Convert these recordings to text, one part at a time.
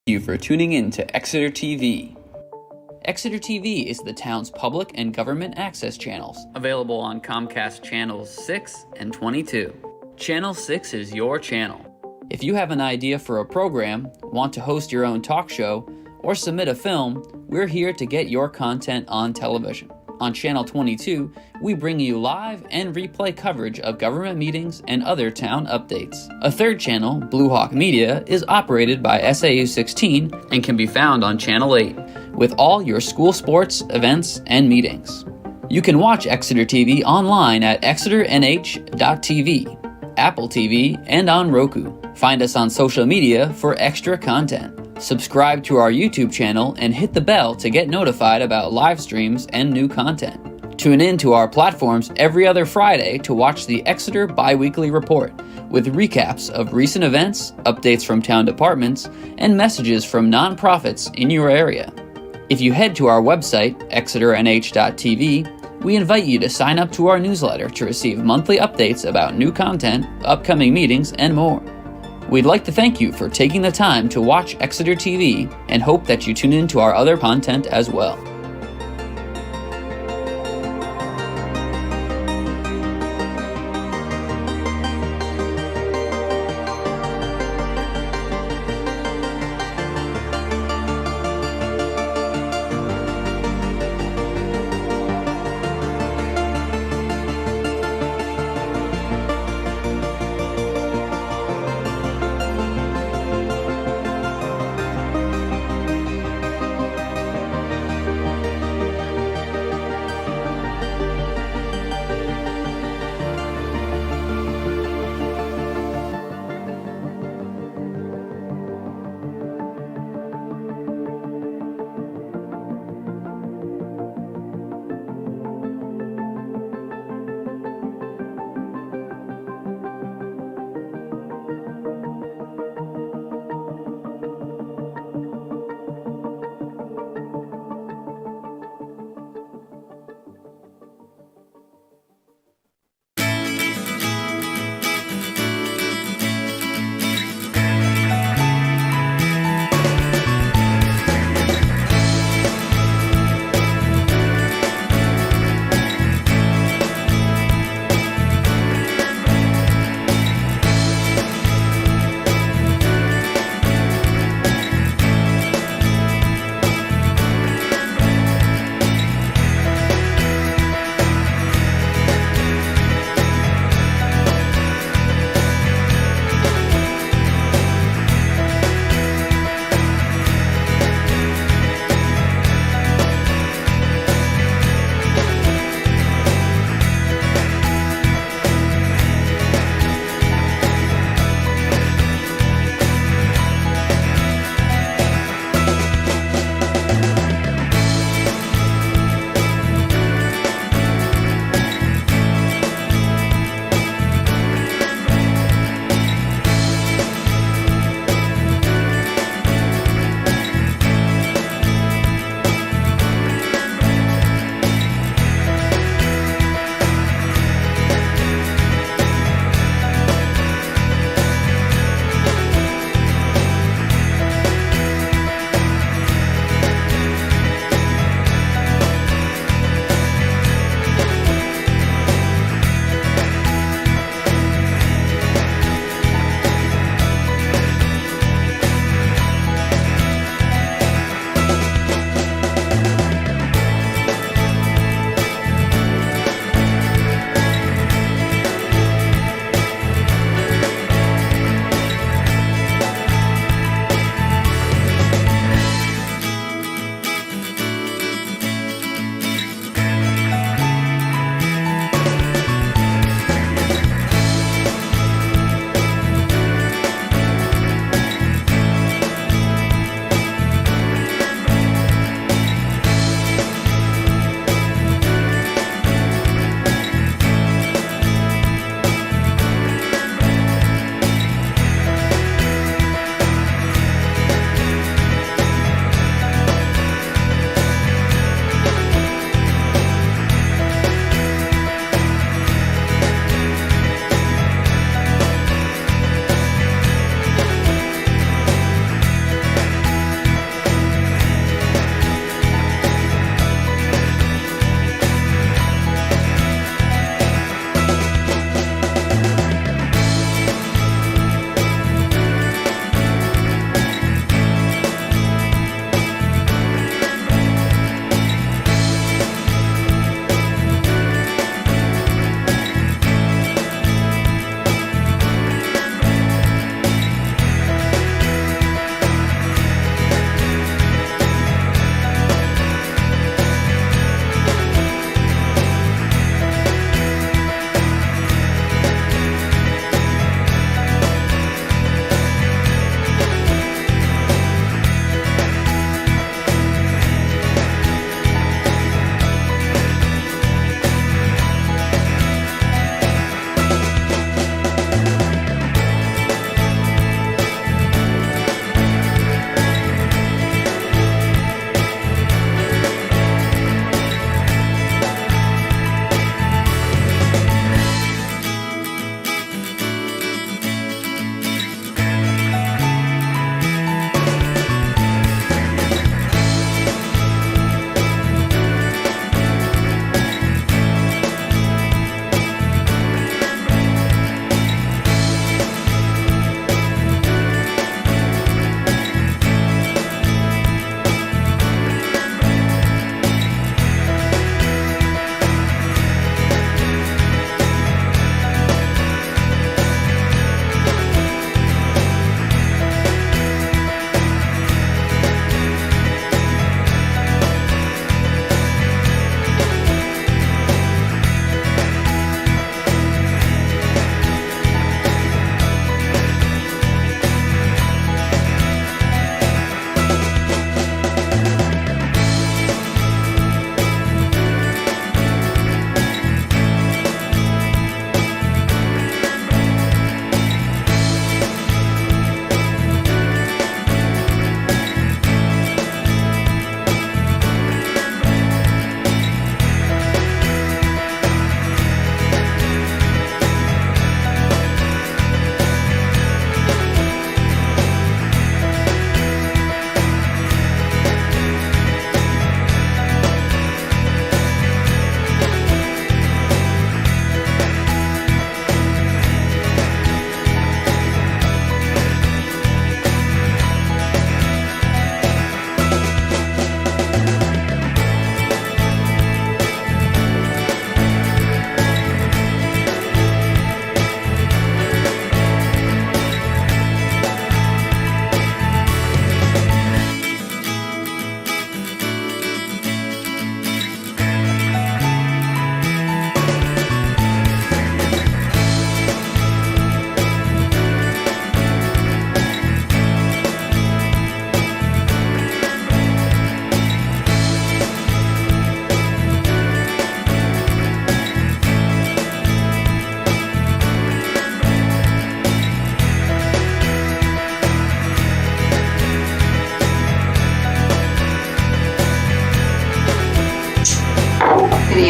you for tuning in to Exeter TV. Exeter TV is the town's public and government access channels, available on Comcast Channels 6 and 22. Channel 6 is your channel. If you have an idea for a program, want to host your own talk show, or submit a film, we're here to get your content on television. On Channel 22, we bring you live and replay coverage of government meetings and other town updates. A third channel, Blue Hawk Media, is operated by SAU 16 and can be found on Channel 8, with all your school sports, events, and meetings. You can watch Exeter TV online at exeternh.tv, Apple TV, and on Roku. Find us on social media for extra content. Subscribe to our YouTube channel and hit the bell to get notified about live streams and new content. Tune in to our platforms every other Friday to watch the Exeter Bi-Weekly Report, with recaps of recent events, updates from town departments, and messages from nonprofits in your area. If you head to our website, exeternh.tv, we invite you to sign up to our newsletter to receive monthly updates about new content, upcoming meetings, and more. We'd like to thank you for taking the time to watch Exeter TV and hope that you tune in to our other content as well.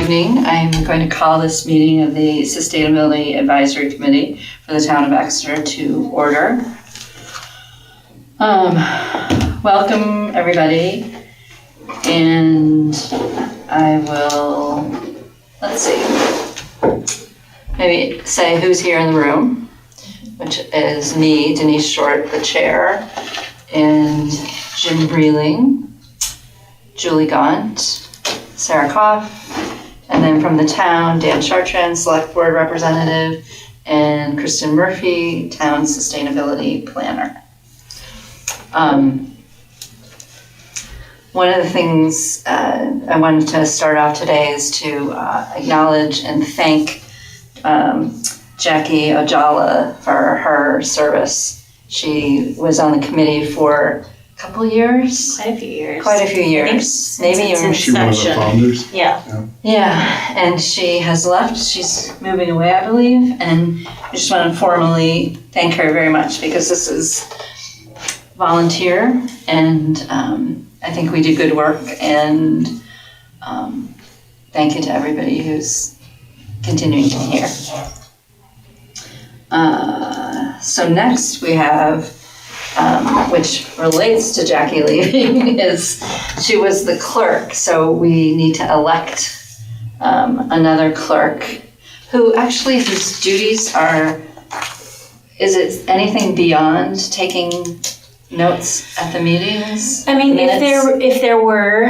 evening. I'm going to call this meeting of the Sustainability Advisory Committee for the town of Exeter to order. Welcome, everybody. And I will, let's see, maybe say who's here in the room, which is me, Denise Short, the chair, and Jim Breeling, Julie Gaunt, Sarah Koff, and then from the town, Dan Chartrand, Select Board Representative, and Kristen Murphy, Town Sustainability Planner. One of the things I wanted to start off today is to acknowledge and thank Jackie Ojala for her service. She was on the committee for a couple years? Quite a few years. Maybe even She one of the founders? Yeah. Yeah, and she has left. She's moving away, I believe, and I just want to formally thank her very much because this is volunteer, and I think we do good work, and thank you to everybody who's continuing to be here. So next we have, which relates to Jackie leaving, is she was the clerk, so we need to elect another clerk whose duties are, is it anything beyond taking notes at the meetings? I mean, minutes? if there were,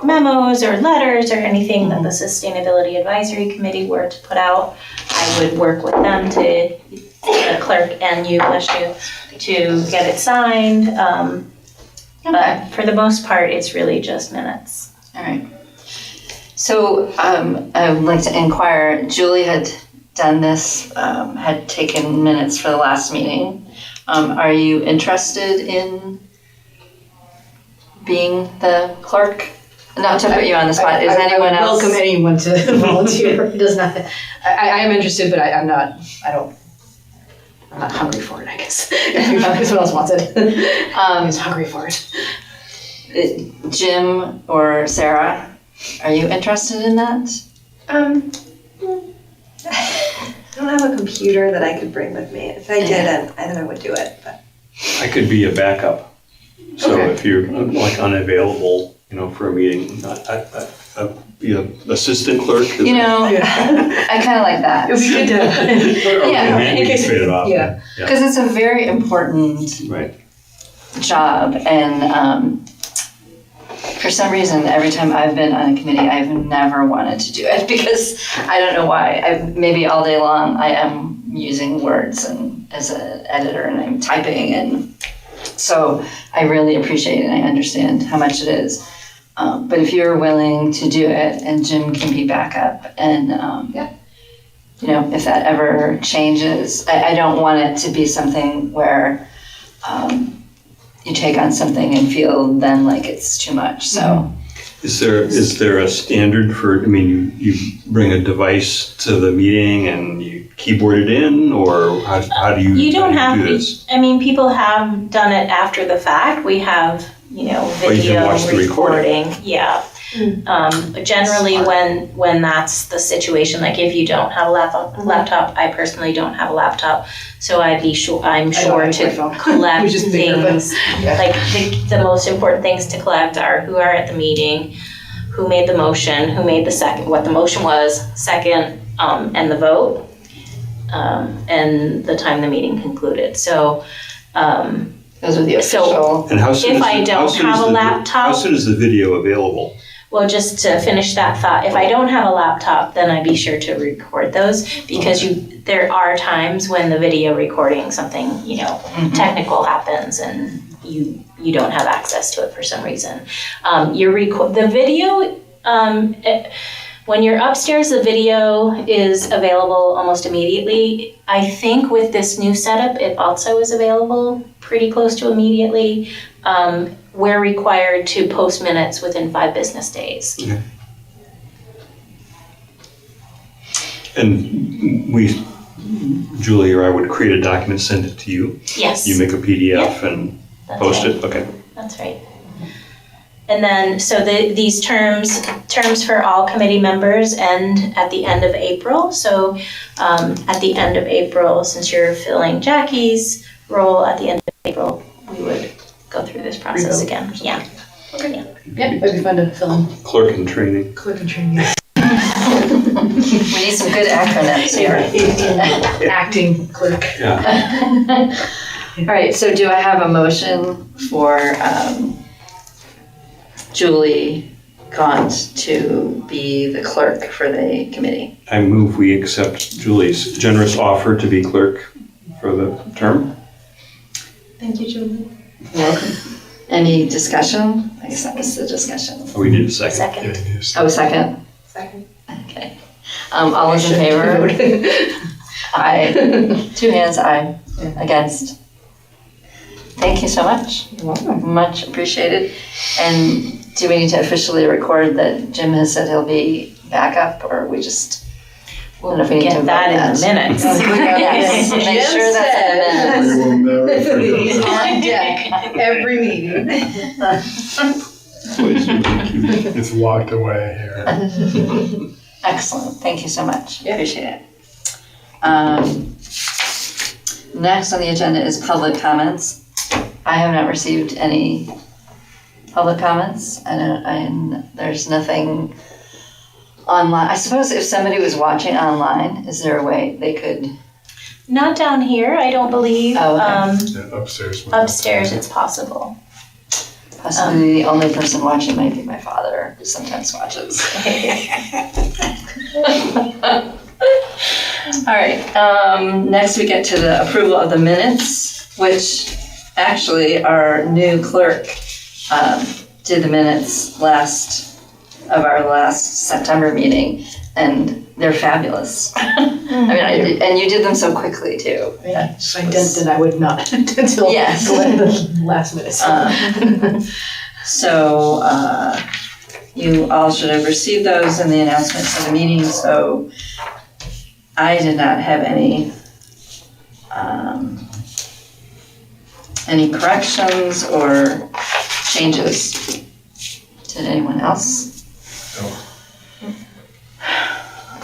memos or letters or anything that the Sustainability Advisory Committee were to put out, I would work with them the clerk and you, to get it signed. But for the most part, it's really just minutes. All right. So I would like to inquire, Julie had done this, had taken minutes for the last meeting. Are you interested in being the clerk? Not to put you on the spot. Is anyone else? Welcome anyone to volunteer. It does not. I am interested, but I'm not hungry for it, I guess. If someone else wants it. Who's hungry for it? Jim or Sarah, are you interested in that? I don't have a computer that I could bring with me. If I did, then I would do it. But I could be a backup. So Okay. if you're like unavailable, for a meeting, be an assistant clerk. I kind of like that. It would be good to. Yeah. We can trade it off. Yeah. Because it's a very important Right. job, and for some reason, every time I've been on a committee, I've never wanted to do it because I don't know why. Maybe all day long I am using words and as an editor, and I'm typing, and so I really appreciate it. And I understand how much it is. But if you're willing to do it, and Jim can be backup, and if that ever changes, I don't want it to be something where you take on something and feel then like it's too much. So, Is there a standard for? You bring a device to the meeting and you keyboard it in, or how do you? You don't have do to. this? People have done it after the fact. We have, video you can watch the recording. Yeah. Generally, when that's the situation, like if you don't have a laptop, I personally don't have a laptop, so I'm sure to collect things. Yeah. Like the most important things to collect are who are at the meeting, who made the motion, who made the second, what the motion was, second, and the vote, and the time the meeting concluded. So. those are the official. And how soon If I don't have a laptop. How soon is the video available? Well, just to finish that thought, if I don't have a laptop, then I'd be sure to record those because there are times when the video recording something, technical happens and you don't have access to it for some reason. The video, when you're upstairs, the video is available almost immediately. I think with this new setup, it also is available pretty close to immediately. We're required to post minutes within 5 business days. Okay. And Julie or I would create a document, send it to you. Yes. You make a PDF and That's post right. it? Okay. That's right. And then, so these terms for all committee members end at the end of April. So at the end of April, since you're filling Jackie's role at the end of April, we would go through this process again. Yeah. Yeah, it'd be fun to film Clerk in training. clerk and training. We need some good acronyms here. Acting clerk. Yeah. All right, so do I have a motion for Julie Gaunt to be the clerk for the committee? I move we accept Julie's generous offer to be clerk for the term. Thank you, Julie. Welcome. Any discussion? I guess that was the discussion. Oh, we need a second. Second. Oh, second? Second. Okay. All those in favor? Aye. 2 hands, aye. Against? Thank you so much. You're welcome. Much appreciated. And do we need to officially record that Jim has said he'll be backup, or we just, I don't know if we need to Get vote that in the minutes. Yes, make sure that's in the minutes. We will never forget He's that. on deck every meeting. Please, thank you. It's locked away here. Excellent, thank you so much, Yeah. appreciate it. Next on the agenda is public comments. I have not received any public comments, and there's nothing online. I suppose if somebody was watching online, is there a way they could? Not down here, I don't believe. Oh, okay. Yeah, upstairs. Upstairs, it's possible. Possibly the only person watching might be my father, who sometimes watches. All right, next we get to the approval of the minutes, which actually our new clerk did the minutes of our last September meeting, and they're fabulous. I mean, and you did them so quickly too. Yeah, if I didn't, then I would not until Yes. the last minute. So you all should have received those in the announcement for the meeting, so I did not have any corrections or changes. Did anyone else?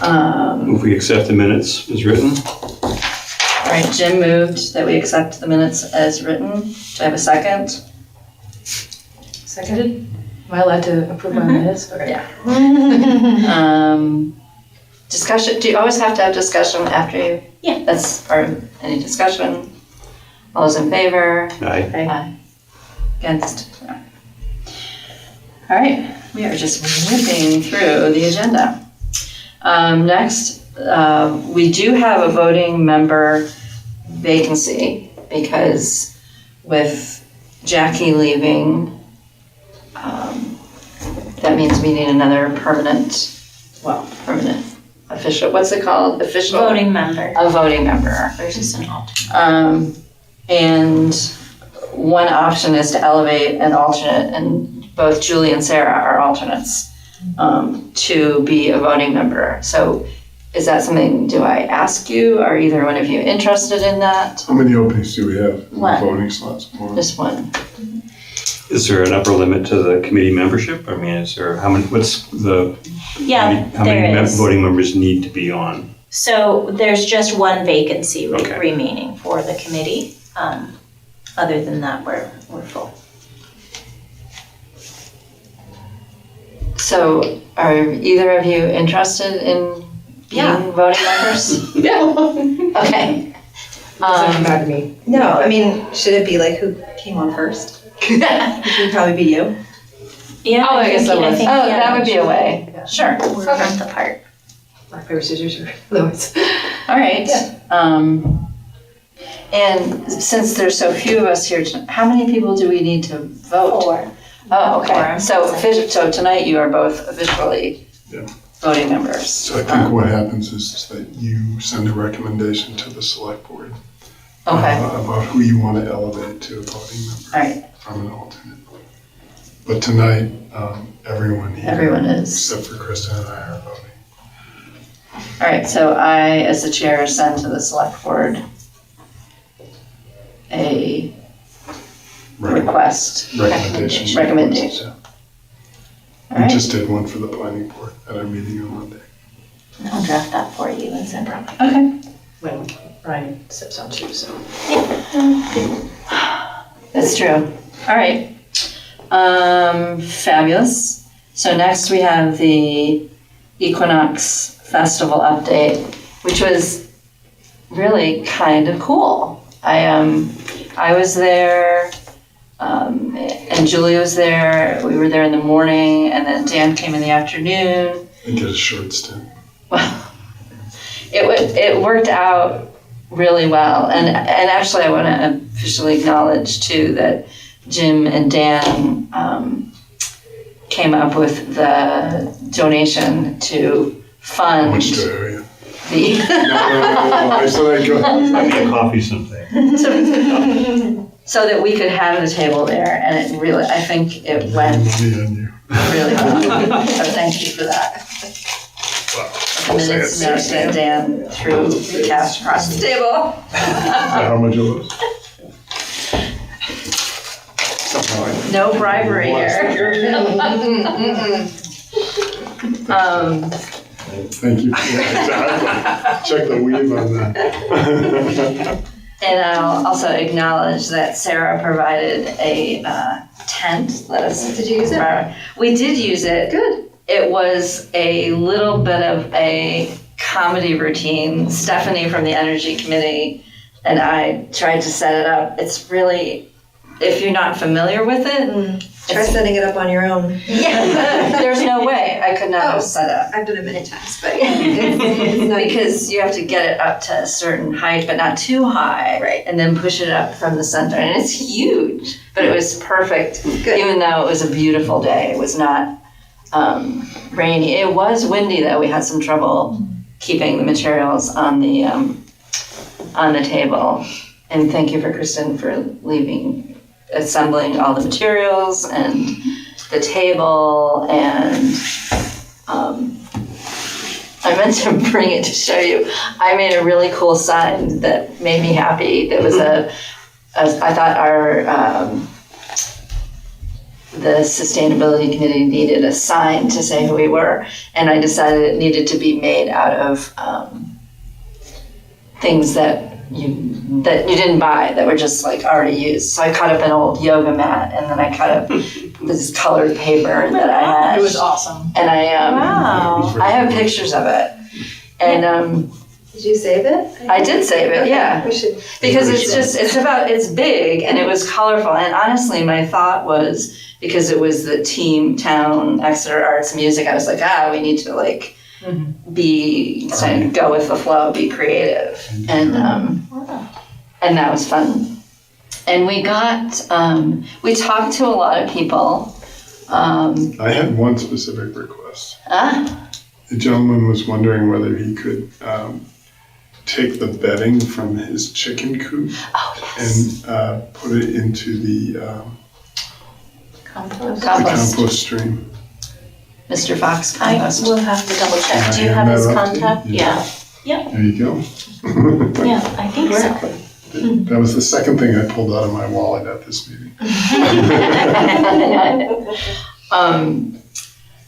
Move we accept the minutes as written. All right, Jim moved that we accept the minutes as written. Do I have a second? Seconded? Am I allowed to approve my minutes? Okay. Yeah. Discussion, do you always have to have discussion after you? Yeah. That's, or any discussion? All those in favor? Aye. Aye. Against? No. All right, we are just whipping through the agenda. Next, we do have a voting member vacancy because with Jackie leaving, that means we need another permanent official, what's it called? Official? Voting member. A voting member. There's just an alternate. And one option is to elevate an alternate, and both Julie and Sarah are alternates, to be a voting member. So is that something, do I ask you, are either one of you interested in that? How many openings do we have? One. Voting slots? One. Just one. Is there an upper limit to the committee membership? I mean, is there, what's the, Yeah, how many there is. voting members need to be on? So there's just one vacancy Okay. remaining for the committee. Other than that, we're full. So are either of you interested in being voting members? Yeah. Okay. Doesn't matter to me. No, I mean, should it be like who came on first? It would probably be you. Yeah, Oh, I guess that was, think, oh, yeah, that would be a way. Sure. We're a month apart. Rock, paper, scissors, or otherwise. All right. Yeah. And since there's so few of us here, how many people do we need to vote? 4. Oh, okay. Quorum. So tonight you are both officially Yeah. voting members. So I think what happens is that you send a recommendation to the select board Okay, about who you want to elevate to a voting member all right. from an alternate. But tonight, everyone here, Everyone is. except for Krista and I, are voting. All right, so I, as the chair, send to the select board a request. Recommendation. Recommendation. All We right. just did one for the planning board at our meeting on Monday. I'll draft that for you and send it. Okay. When Ryan steps on too, so. That's true. All right. Fabulous. So next we have the Equinox Festival update, which was really kind of cool. I was there, and Julie was there. We were there in the morning, and then Dan came in the afternoon. I get a short stint. Well, it worked out really well, and actually I want to officially acknowledge too that Jim and Dan came up with the donation to fund Much to area. the No, I said I'd go. I'll get coffee someday. so that we could have the table there, and it really, I think it went Money on you. really well. So thank you for that. Well, The minutes note that Dan threw the cash across the table. Is that how much it was? No bribery here. Thank you. Yeah, exactly. Check the weave on that. And I'll also acknowledge that Sarah provided a tent. Did you use it? We did use it. Good. It was a little bit of a comedy routine. Stephanie from the Energy Committee and I tried to set it up. It's really, if you're not familiar with it, Try setting it up on your own. yeah, there's no way I could not have set it up. I've done it many times, but it's not Because you have to get it up to a certain height, but not too high. Right. And then push it up from the center. And it's huge, but it was perfect. Good. Even though it was a beautiful day. It was not rainy. It was windy though. We had some trouble keeping the materials on the table. And thank you for Kristen for assembling all the materials and the table, and I meant to bring it to show you. I made a really cool sign that made me happy. There was I thought the Sustainability Committee needed a sign to say who we were, and I decided it needed to be made out of things that you didn't buy, that were just like already used. So I cut up an old yoga mat, and then I cut up this colored paper that I had. It was awesome. And Wow. I have pictures of it. And Did you save it? I did save it, Okay, yeah. We should. Because it's big and it was colorful. And honestly, my thought was, because it was the team town Exeter Arts Music, I was like, we need to like go with the flow, be creative. And that was fun. And we we talked to a lot of people. I had one specific request. Ah, The gentleman was wondering whether he could take the bedding from his chicken coop yes. and put it into the Compost. compost stream. Mr. Fox I compost. will have to double check. Can I Do you hand have his that up to you? contact? Yeah. There you go. Yeah, I think so. That was the second thing I pulled out of my wallet at this meeting.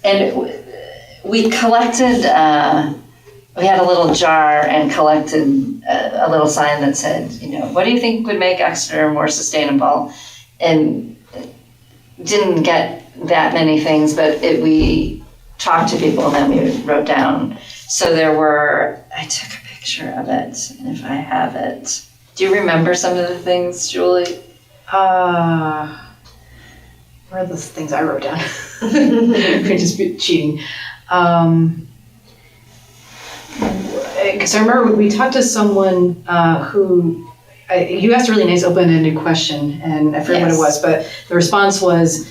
And we collected, we had a little jar and collected a little sign that said, what do you think would make Exeter more sustainable? And didn't get that many things, but we talked to people and then we wrote down. So I took a picture of it, and if I have it. Do you remember some of the things, Julie? Where are the things I wrote down? We're just cheating. Because I remember we talked to someone who, you asked a really nice open-ended question, and I forget what it was, but the response was,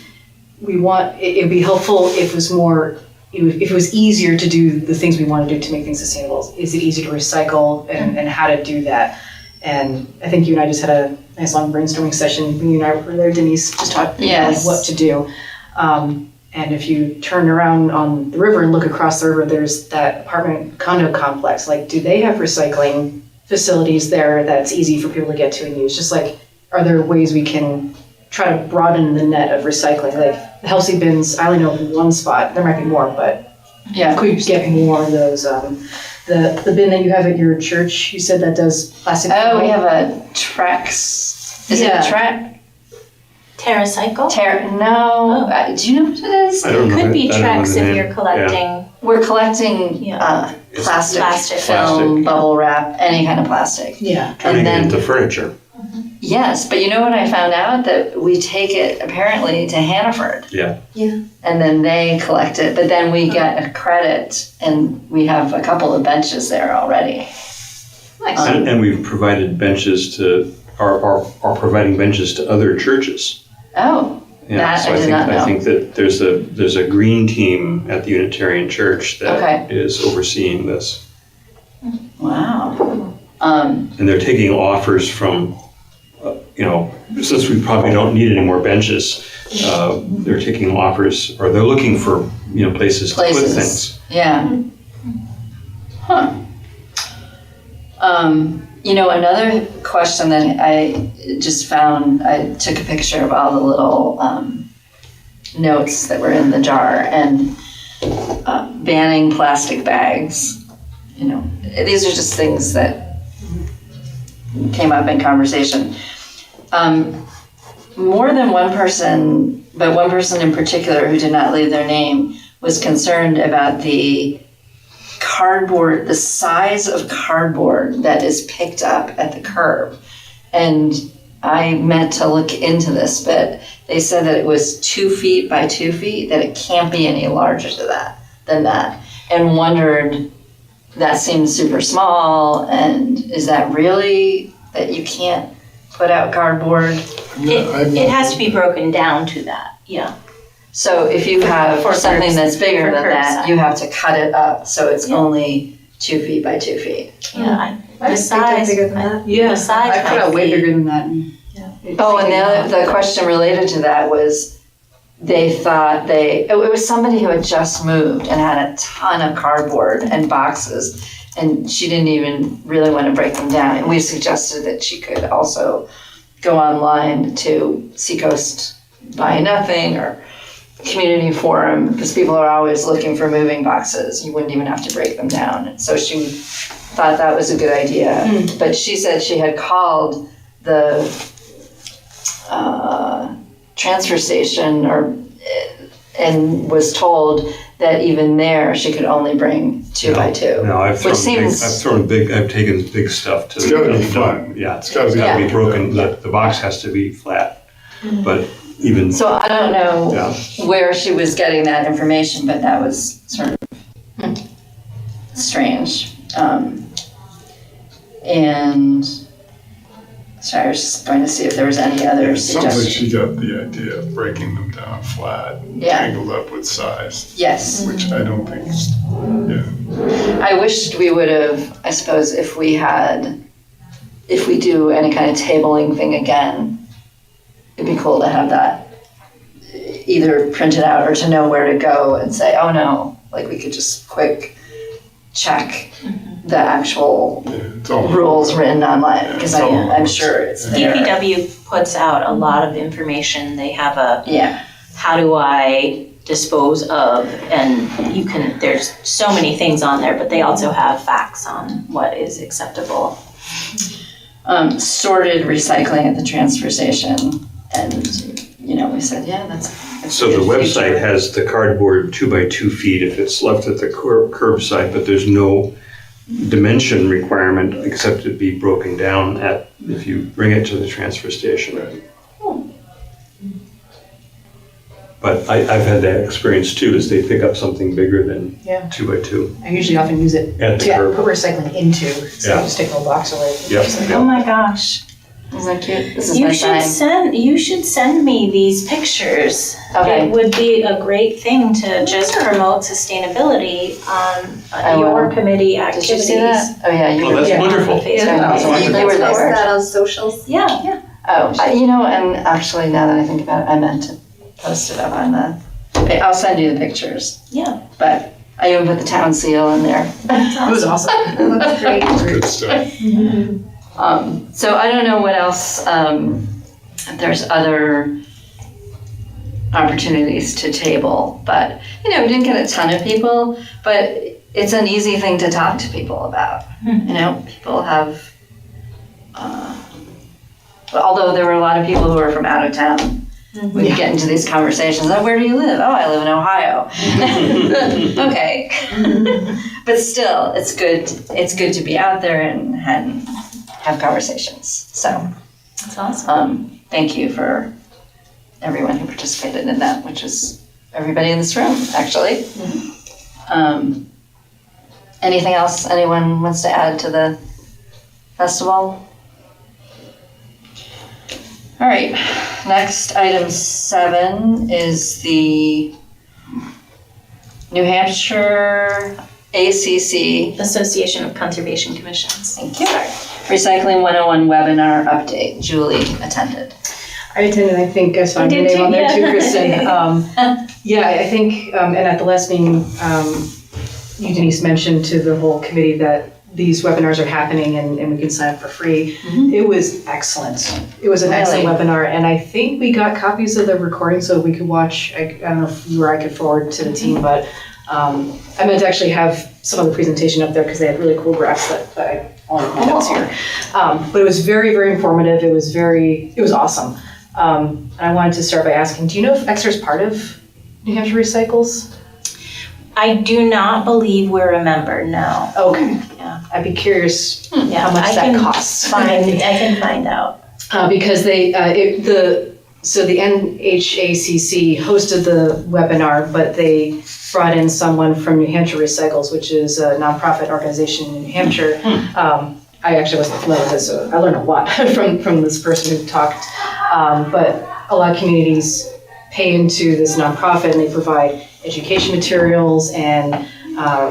it'd be helpful if it was easier to do the things we want to do to make things sustainable. Is it easy to recycle, and how to do that? And I think you and I just had a nice long brainstorming session when you and I were there. Denise just talked about what to do. And if you turn around on the river and look across the river, there's that apartment condo complex. Like, do they have recycling facilities there that's easy for people to get to and use? Just like, are there ways we can try to broaden the net of recycling. Like the Healthy bins, I only know of one spot. There might be more, but Yeah. could get more of those. The bin that you have at your church, you said that does plastic. Oh, we have a Trex. Is Yeah. it Trex? TerraCycle? No. Do you know what it is? I don't know. Could be I don't know Trex the if name. you're collecting. We're collecting Yeah. It's plastic, film, plastic. bubble wrap, any kind of plastic. Yeah. Turning And it then, into furniture. yes, but you know what I found out? That we take it apparently to Hannaford. Yeah. And then they collect it, but then we get a credit, and we have a couple of benches there already. Nice. And we've provided benches to, are providing benches to other churches. Oh, Yeah, That so I did not know. I think that there's a green team at the Unitarian Church that is overseeing this. wow. And they're taking offers from, since we probably don't need any more benches, they're taking offers, or they're looking for, places to put Places. things. Yeah. Huh. Another question that I just found, I took a picture of all the little notes that were in the jar, and banning plastic bags. These are just things that came up in conversation. More than one person, but one person in particular who did not leave their name, was concerned about the size of cardboard that is picked up at the curb. And I meant to look into this, but they said that it was 2 feet by 2 feet, that it can't be any larger than that, and wondered, that seems super small, and is that really that you can't put out cardboard? It has to be broken down to that, yeah. So if you have For something curbs- that's bigger for than that, curbside. you have to cut it up, so it's Yeah. only 2 feet by 2 feet. Yeah, I the just picked up size. bigger than that. Yeah. The size I put might out way be- bigger than that. Oh, and the question related to that was, they thought it was somebody who had just moved and had a ton of cardboard and boxes, and she didn't even really want to break them down. And we suggested that she could also go online to Seacoast Buy Nothing or Community Forum, because people are always looking for moving boxes. You wouldn't even have to break them down. And so she thought that was a good idea. But she said she had called the transfer station and was told that even there she could only bring 2 by 2. No, I've Which taken seems- big stuff to. It's gotta be fun. Yeah, It's gotta be gotta Yeah. be broken, the box has to be flat, but even, So I don't know yeah. where she was getting that information, but that was sort of strange. And sorry, I was just going to see if there was any other It sounds like suggestions. she got the idea of breaking them down flat, Yeah. tangled up with size, Yes. which I don't think is, I wished we would have, I suppose, if we do any kind of tabling thing again, it'd be cool to have that either printed out or to know where to go and say, oh no, like we could just quick check the actual it's all. rules written online, because Yeah, it's all- I'm sure it's there. DPW puts out a lot of information. They have a Yeah, how do I dispose of, and there's so many things on there, but they also have facts on what is acceptable. sorted recycling at the transfer station, and, we said, yeah, that's. So the website has the cardboard 2 by 2 feet if it's left at the curbside, but there's no dimension requirement except it be broken down if you bring it to the transfer station. But I've had that experience too, is they pick up something bigger than Yeah. 2 by 2 I usually often use it at the to curb. put recycling into, so Yeah. just take a little box away. Yep, Oh yep. my gosh. Isn't that cute? This is my sign. You should send me these pictures. Okay. It would be a great thing to just promote sustainability I on your will. committee Did activities. you see that? Oh, yeah, you Oh, were that's there. wonderful. Facebook. Yeah, That's you were Post there. that on socials. Yeah. Oh, and actually, now that I think about it, I meant to post it up on I'll send you the pictures, Yeah. but I even put the town seal in there. It was awesome. That's great. It's good stuff. So I don't know what else there's other opportunities to table, but we didn't get a ton of people, but it's an easy thing to talk to people about. People have, although there were a lot of people who were from out of town. We get into these conversations. Oh, where do you live? Oh, I live in Ohio. Okay. But still, it's good. It's good to be out there and have conversations. So That's awesome. Thank you for everyone who participated in that, which is everybody in this room, actually. Anything else anyone wants to add to the festival? All right, next, item 7 is the New Hampshire ACC, Association of Conservation Commissions. thank you, Recycling 101 webinar update. Julie attended. I attended, I think I saw your did name on there too, too, Kristen. I think, and at the last meeting, you, Denise, mentioned to the whole committee that these webinars are happening and we can sign up for free. It was excellent. It was an excellent webinar, and I think we got copies of the recording so we could watch. I don't know if you or I could forward to the team, but I meant to actually have some of the presentation up there because they had really cool graphs that I only have my notes here. But it was very, very informative. It was awesome. And I wanted to start by asking, do you know if Exeter's part of New Hampshire Recycles? I do not believe we're a member, no. Okay. Yeah. I'd be curious Yeah, how much I that can costs. I can find out. Because the NHACC hosted the webinar, but they brought in someone from New Hampshire Recycles, which is a nonprofit organization in New Hampshire. I actually wasn't familiar with this, so I learned a lot from this person who talked. But a lot of communities pay into this nonprofit, and they provide education materials and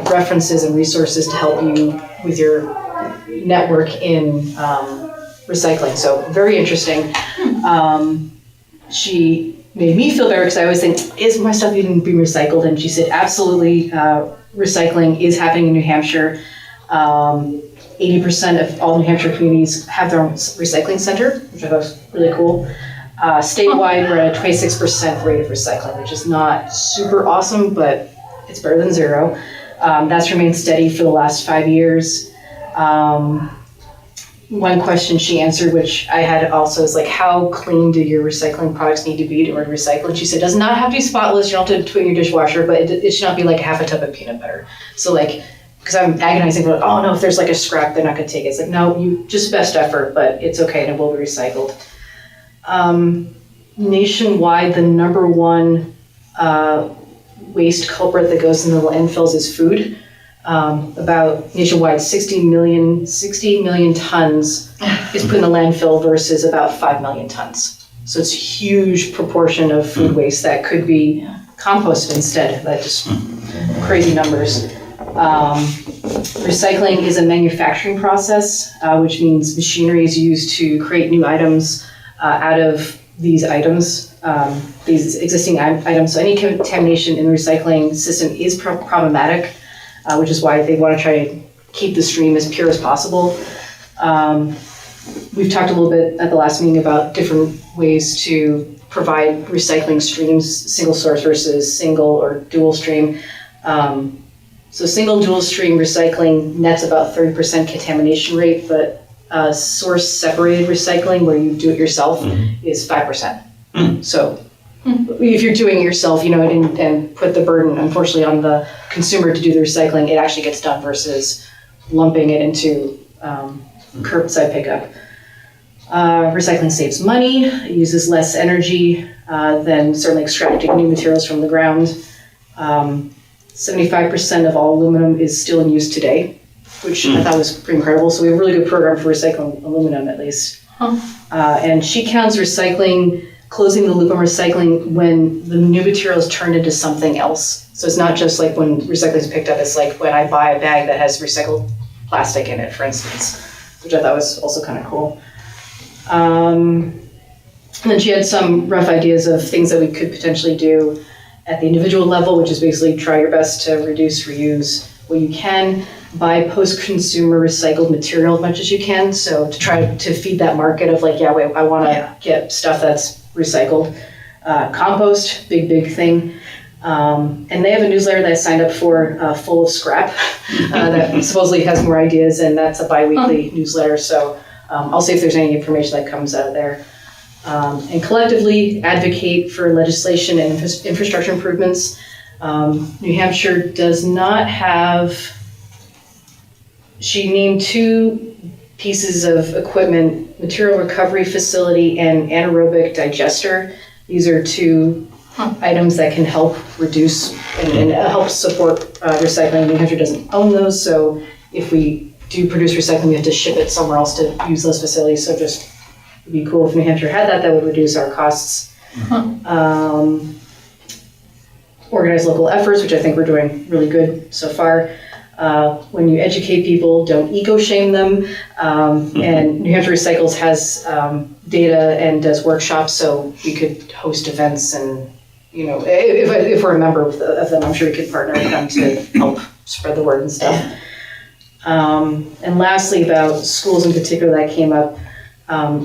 references and resources to help you with your network in recycling. So very interesting. She made me feel better because I always think, is my stuff even being recycled? And she said, absolutely, recycling is happening in New Hampshire. 80% of all New Hampshire communities have their own recycling center, which I thought was really cool. Statewide, we're at a 26% rate of recycling, which is not super awesome, but it's better than zero. That's remained steady for the last 5 years. One question she answered, which I had also, is like, how clean do your recycling products need to be in order to recycle? And she said, it does not have to be spotless. You don't have to put it in your dishwasher, but it should not be like half a tub of peanut butter. So like, because I'm agonizing about, oh no, if there's like a scrap, they're not going to take it. It's like, no, you just best effort, but it's okay and it will be recycled. Nationwide, the number one waste culprit that goes in the landfills is food. About nationwide, 60 million tons is put in the landfill versus about 5 million tons. So it's a huge proportion of food waste that could be composted instead. That just crazy numbers. Recycling is a manufacturing process, which means machinery is used to create new items out of these items, these existing items. So any contamination in the recycling system is problematic, which is why they want to try to keep the stream as pure as possible. We've talked a little bit at the last meeting about different ways to provide recycling streams, single source versus single or dual stream. So single dual stream recycling nets about 30% contamination rate, but source separated recycling, where you do it yourself, is 5%. So if you're doing it yourself, and put the burden, unfortunately, on the consumer to do the recycling, it actually gets done versus lumping it into curbside pickup. Recycling saves money, it uses less energy than certainly extracting new materials from the ground. 75% of all aluminum is still in use today, which I thought was pretty incredible. So we have a really good program for recycling aluminum, at least. And she counts closing the loop on recycling when the new material is turned into something else. So it's not just like when recycling is picked up, it's like when I buy a bag that has recycled plastic in it, for instance, which I thought was also kind of cool. And then she had some rough ideas of things that we could potentially do at the individual level, which is basically try your best to reduce, reuse what you can. buy post-consumer recycled material as much as you can. So to try to feed that market of like, yeah, wait, I want to get stuff that's recycled. Compost, big thing. And they have a newsletter that I signed up for, full of scrap, that supposedly has more ideas, and that's a bi-weekly newsletter. So I'll see if there's any information that comes out of there. And collectively advocate for legislation and infrastructure improvements. New Hampshire does not have, she named 2 pieces of equipment, material recovery facility and anaerobic digester. These are 2 items that can help reduce and help support recycling. New Hampshire doesn't own those, so if we do produce recycling, we have to ship it somewhere else to use those facilities. So just it'd be cool if New Hampshire had that. That would reduce our costs. Organize local efforts, which I think we're doing really good so far. When you educate people, don't eco-shame them. And New Hampshire Recycles has data and does workshops, so we could host events and, you know, if we're a member of them, I'm sure we could partner with them to help spread the word and stuff. And lastly, about schools in particular that came up,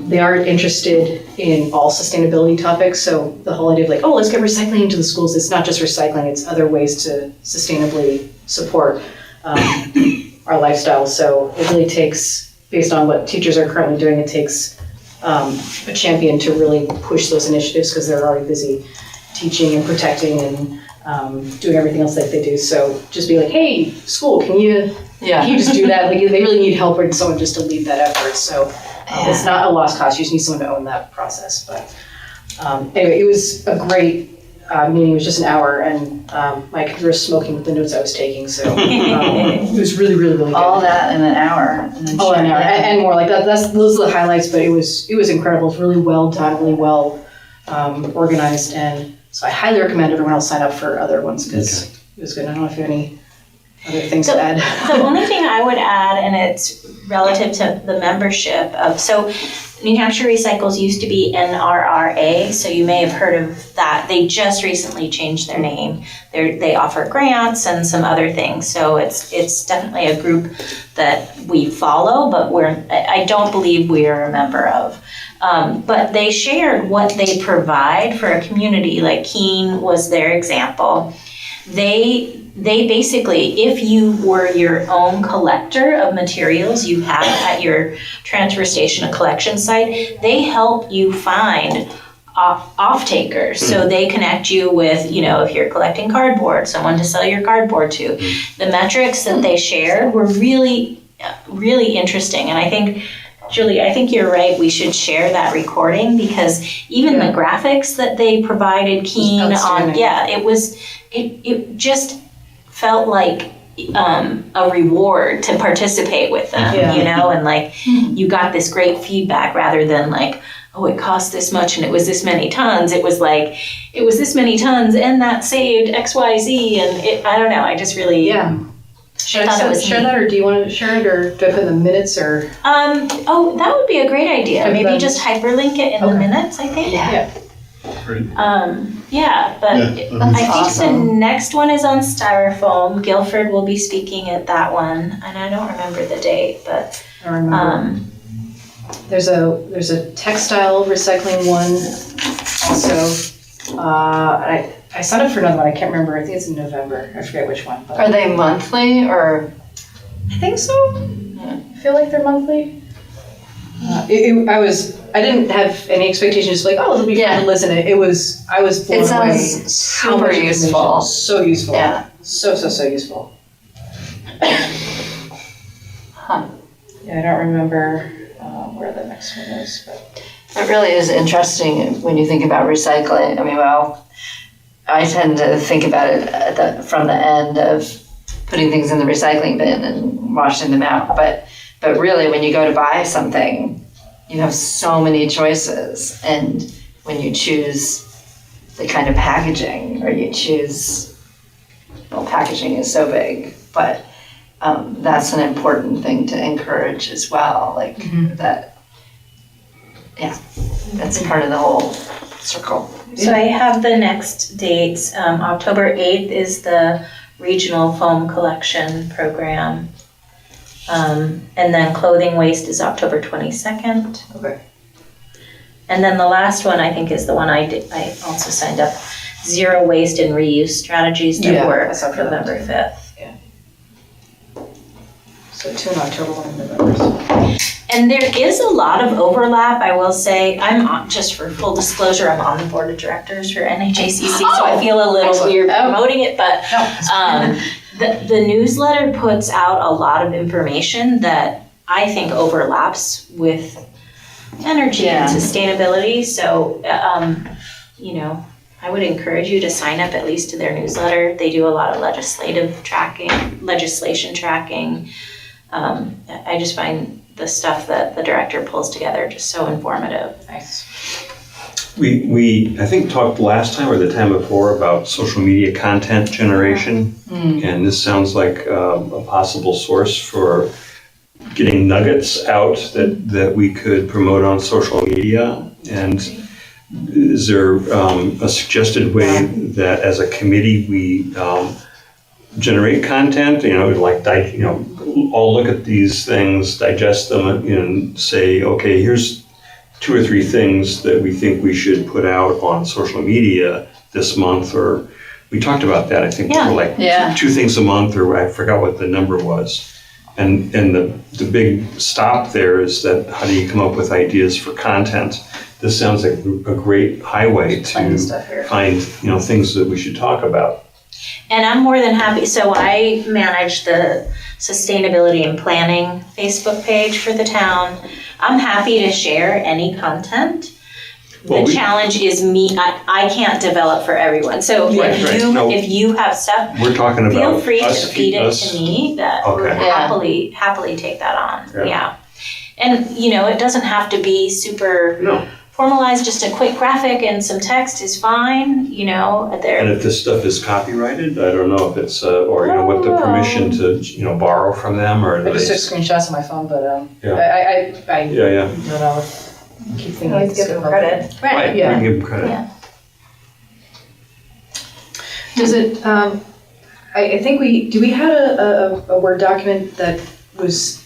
they are interested in all sustainability topics. So the whole idea of like, oh, let's get recycling into the schools. It's not just recycling, it's other ways to sustainably support our lifestyle. So it really takes, based on what teachers are currently doing, it takes a champion to really push those initiatives because they're already busy teaching and protecting and doing everything else that they do. So just be like, hey, school, can you just do that? Like they really need help or someone just to lead that effort. So it's not a lost cause. You just need someone to own that process. But anyway, it was a great meeting. It was just an hour, and my computer was smoking the notes I was taking. So it was really good. All that in an hour. Oh, an hour and more like that. Those are the highlights. But it was incredible. It was really well done, really well organized, and so I highly recommend everyone else sign up for other ones because it was good. I don't know if you have any other things to add. The only thing I would add, and it's relative to the membership of, so New Hampshire Recycles used to be NRRA, so you may have heard of that. They just recently changed their name. They offer grants and some other things, so it's definitely a group that we follow, but I don't believe we're a member of. But they shared what they provide for a community, like Keene was their example. They basically, if you were your own collector of materials you have at your transfer station, a collection site, they help you find off-takers. So they connect you with, you know, if you're collecting cardboard, someone to sell your cardboard to. The metrics that they shared were really, really interesting. And I think, Julie, I think you're right. We should share that recording because even the graphics that they provided Keene on, it just felt like a reward to participate with them, you know, and like you got this great feedback rather than like, oh, it cost this much and it was this many tons. It was like, it was this many tons and that saved XYZ. And I don't know, I just really... Should I share that, or do you want to share it, or do I put in the minutes, or? Oh, that would be a great idea. Maybe just hyperlink it in the minutes, I think. Great. But I think awesome. the next one is on styrofoam. Guilford will be speaking at that one, and I don't remember the date, but I remember. There's a textile recycling one also. I signed up for another one. I can't remember. I think it's in November. I forget which one. But Are they monthly or? I think so. I feel like they're monthly. I didn't have any expectations. Just like, oh, it'll be fun to listen. I was blown away. It sounds super useful. So useful. Yeah. So useful. Yeah, I don't remember where the next one is, but. It really is interesting when you think about recycling. I mean, I tend to think about it from the end of putting things in the recycling bin and washing them out. But really, when you go to buy something, you have so many choices. And when you choose the kind of packaging, or you choose, packaging is so big, but that's an important thing to encourage as well. Like that. Yeah, that's part of the whole circle. So I have the next dates. October 8th is the Regional Foam Collection Program. And then clothing waste is October 22nd. Okay. And then the last one, I think, is the one I also signed up, zero waste and reuse strategies that Yeah, work, I saw that. November 5th. So 2 in October, 1 in November. And there is a lot of overlap, I will say. Just for full disclosure, I'm on the board of directors for NHACC, so I feel a little Excellent. weird Oh. promoting it, but the newsletter puts out a lot of information that I think overlaps with energy and sustainability. So, I would encourage you to sign up at least to their newsletter. They do a lot of legislation tracking. I just find the stuff that the director pulls together just so informative. Nice. We I think talked last time or the time before about social media content generation, and this sounds like a possible source for getting nuggets out that we could promote on social media. And is there a suggested way that as a committee we generate content? All look at these things, digest them, and say, okay, here's 2 or 3 things that we think we should put out on social media this month, or we talked about that, I think, for like 2 things a month, or I forgot what the number was. And the big stop there is that how do you come up with ideas for content? This sounds like a great highway to find things that we should talk about. And I'm more than happy. So I manage the Sustainability and Planning Facebook page for the town. I'm happy to share any content. The challenge is I can't develop for everyone. So if you have stuff, we're talking about feel free to us, feed it to me. That Okay. happily take that on. Yeah. And it doesn't have to be super formalized. Just a quick graphic and some text is fine. And if this stuff is copyrighted, I don't know if it's what the permission to borrow from them, or I just took screenshots on my phone, but I don't know. Keep thinking Always give them credit. Right, Yeah. we can give them credit. Yeah. Does it, I think we had a Word document that was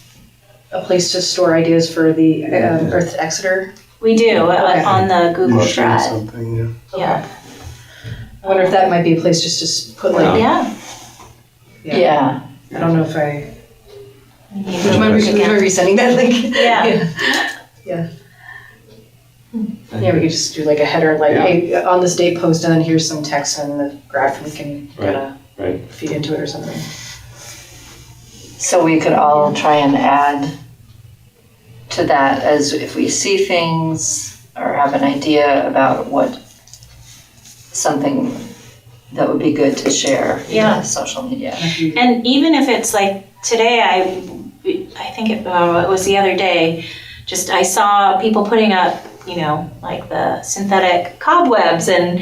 a place to store ideas for the Earth to Exeter. We do on the Google You shared Drive. something, Yeah. I wonder if that might be a place just to put like. Yeah. Yeah. I don't know if I. Would Would you mind resending that link? Yeah. Yeah, we could just do like a header, like, hey, on this date post, and then here's some text and the graph, we can kind of feed into it or something. So we could all try and add to that as if we see things or have an idea about something that would be good to share via social media. And even if it's like today, I think it was the other day, just I saw people putting up, like the synthetic cobwebs, and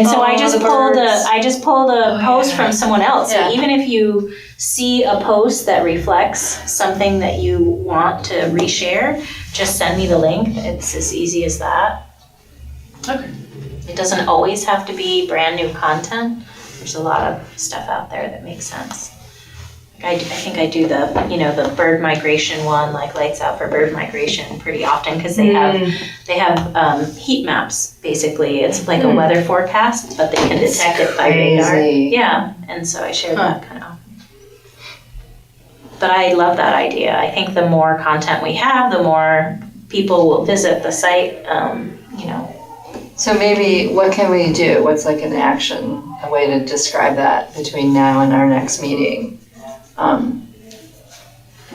so I just pulled a post from someone else. Yeah. So even if you see a post that reflects something that you want to reshare, just send me the link. It's as easy as that. Okay. It doesn't always have to be brand new content. There's a lot of stuff out there that makes sense. I think I do the bird migration one, like Lights Out for Bird Migration, pretty often, because they have heat maps, basically. It's like a weather forecast, but they can detect it by radar. Yeah, and so I share that kind of. But I love that idea. I think the more content we have, the more people will visit the site, So maybe, what can we do? What's like an action, a way to describe that between now and our next meeting?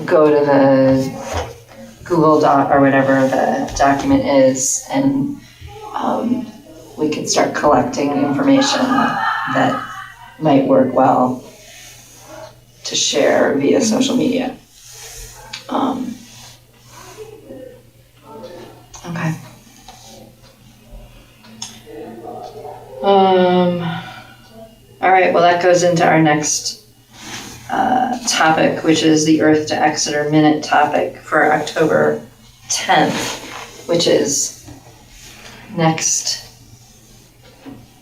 Go to the Google Doc or whatever the document is, and we can start collecting information that might work well to share via social media. Okay. All right, well, that goes into our next topic, which is the Earth to Exeter Minute topic for October 10th, which is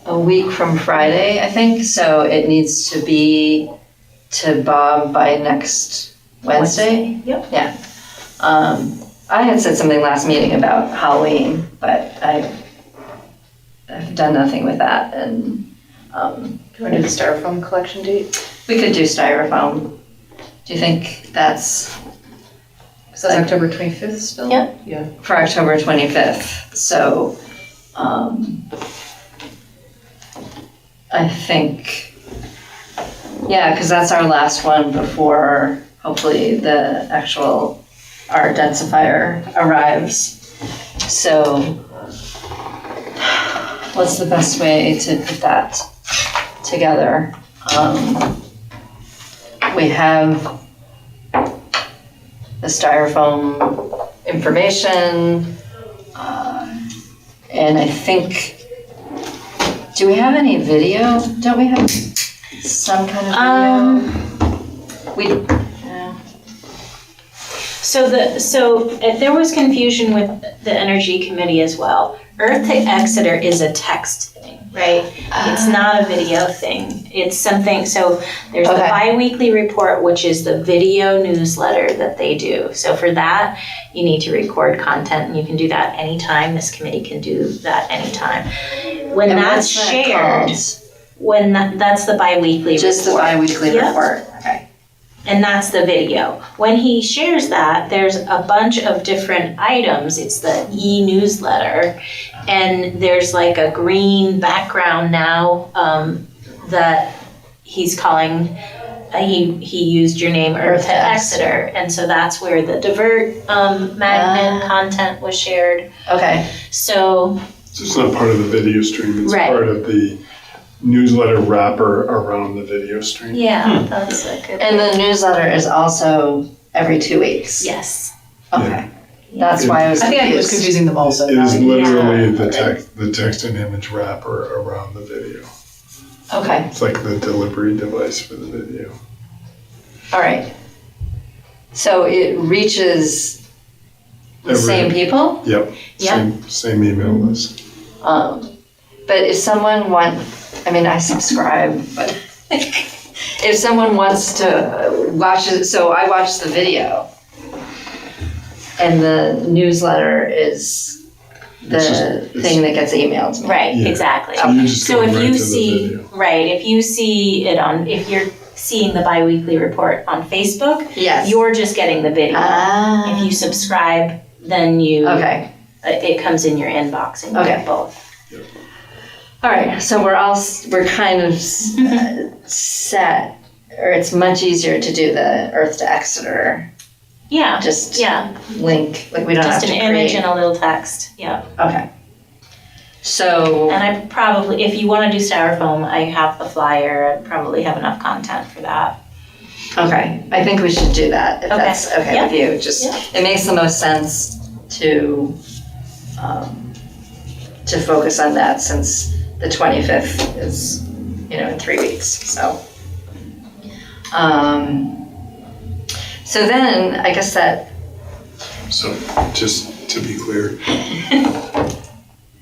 a week from Friday, I think. So it needs to be to Bob by next Wednesday? Yep. Yeah. I had said something last meeting about Halloween, but I've done nothing with that, and Do you want to do the styrofoam collection date? we could do styrofoam. Do you think that's Is that October 25th still? Yeah. Yeah. for October 25th? So, I think, yeah, because that's our last one before hopefully our densifier arrives. So, what's the best way to put that together? We have the styrofoam information, and I think, do we have any video? Don't we have some kind of video? No. So there was confusion with the Energy Committee as well. Earth to Exeter is a text thing, right? It's not a video thing. It's something, so there's the Okay. bi-weekly report, which is the video newsletter that they do. So for that, you need to record content, and you can do that anytime. This committee can do that anytime. When And that's what's that shared, called? that's the bi-weekly Just the report. bi-weekly Yep. report, okay. And that's the video. When he shares that, there's a bunch of different items. It's the e-newsletter, and there's like a green background now that he's calling. He used your name, Earth to Exeter, and so that's where the divert magnet content was shared. Okay, So So it's not part of the video stream, it's Right. part of the newsletter wrapper around the video stream. yeah, that's a good. and the newsletter is also every 2 weeks? Yes. Okay, that's why I was I think I was confused. confusing them also. It is literally Yeah. the text and image wrapper around the video. Okay, It's like the delivery device for the video. all right. So it reaches the Every- same people? Yep, Yeah. same email list. But if someone I subscribe, but if someone wants to watch it, so I watch the video, and the newsletter is the It's thing that gets emailed to me. Right. Yeah. Exactly. So you're just So going if right you to the see, video. right, if you see it if you're seeing the bi-weekly report on Facebook, Yes. you're just getting the video. If you subscribe, then Okay, it comes in your inbox and you Okay. get both. all right, so we're kind of set, or it's much easier to do the Earth to Exeter, Yeah. just Yeah. link, like we don't have Just to an image create. and a little text. Yeah. Okay. So, And I probably, if you want to do styrofoam, I have the flyer. I probably have enough content for that. okay, I think we should do that, if Okay. that's okay with you. Just, it makes the most sense to focus on that, since the 25th is, in 3 weeks, so. So then, I guess that, So just to be clear,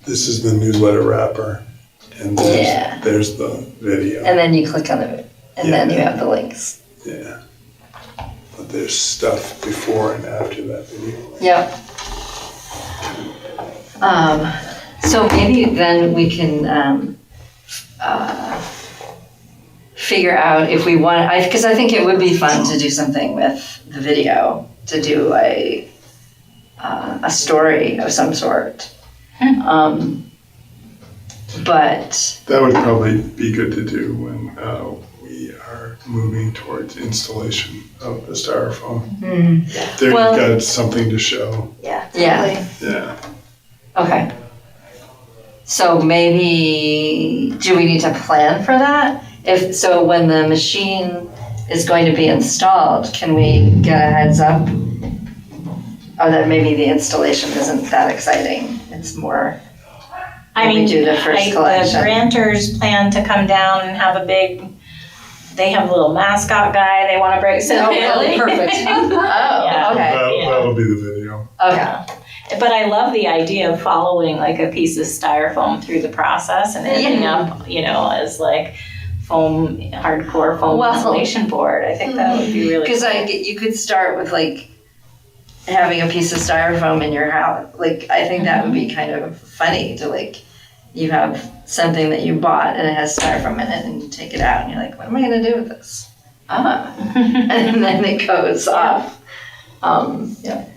this is the newsletter wrapper, and Yeah. there's the video. and then you click on it, and then you have the links. Yeah. But there's stuff before and after that video. Yep. So maybe then we can figure out if we want, because I think it would be fun to do something with the video, to do a story of some sort. But, That would probably be good to do when we are moving towards installation of the styrofoam. There you've Well- got something to show. Yeah, Yeah. totally. Yeah. okay. So maybe, do we need to plan for that? So when the machine is going to be installed, can we get a heads up? Or that maybe the installation isn't that exciting, it's more, I when we mean, do the first the collection. grantors plan to come down and have they have a little mascot guy they want to bring. So Oh, really? Perfect. Yeah. Oh, okay, That'll be the video. okay. But I love the idea of following like a piece of styrofoam through the process and ending up, as like hardcore foam Well, insulation board. I think that would be really Because cool. you could start with like having a piece of styrofoam in your house. Like, I think that would be kind of funny to like, you have something that you bought and it has styrofoam in it and you take it out and you're like, what am I gonna do with this? And then it goes off. Yeah.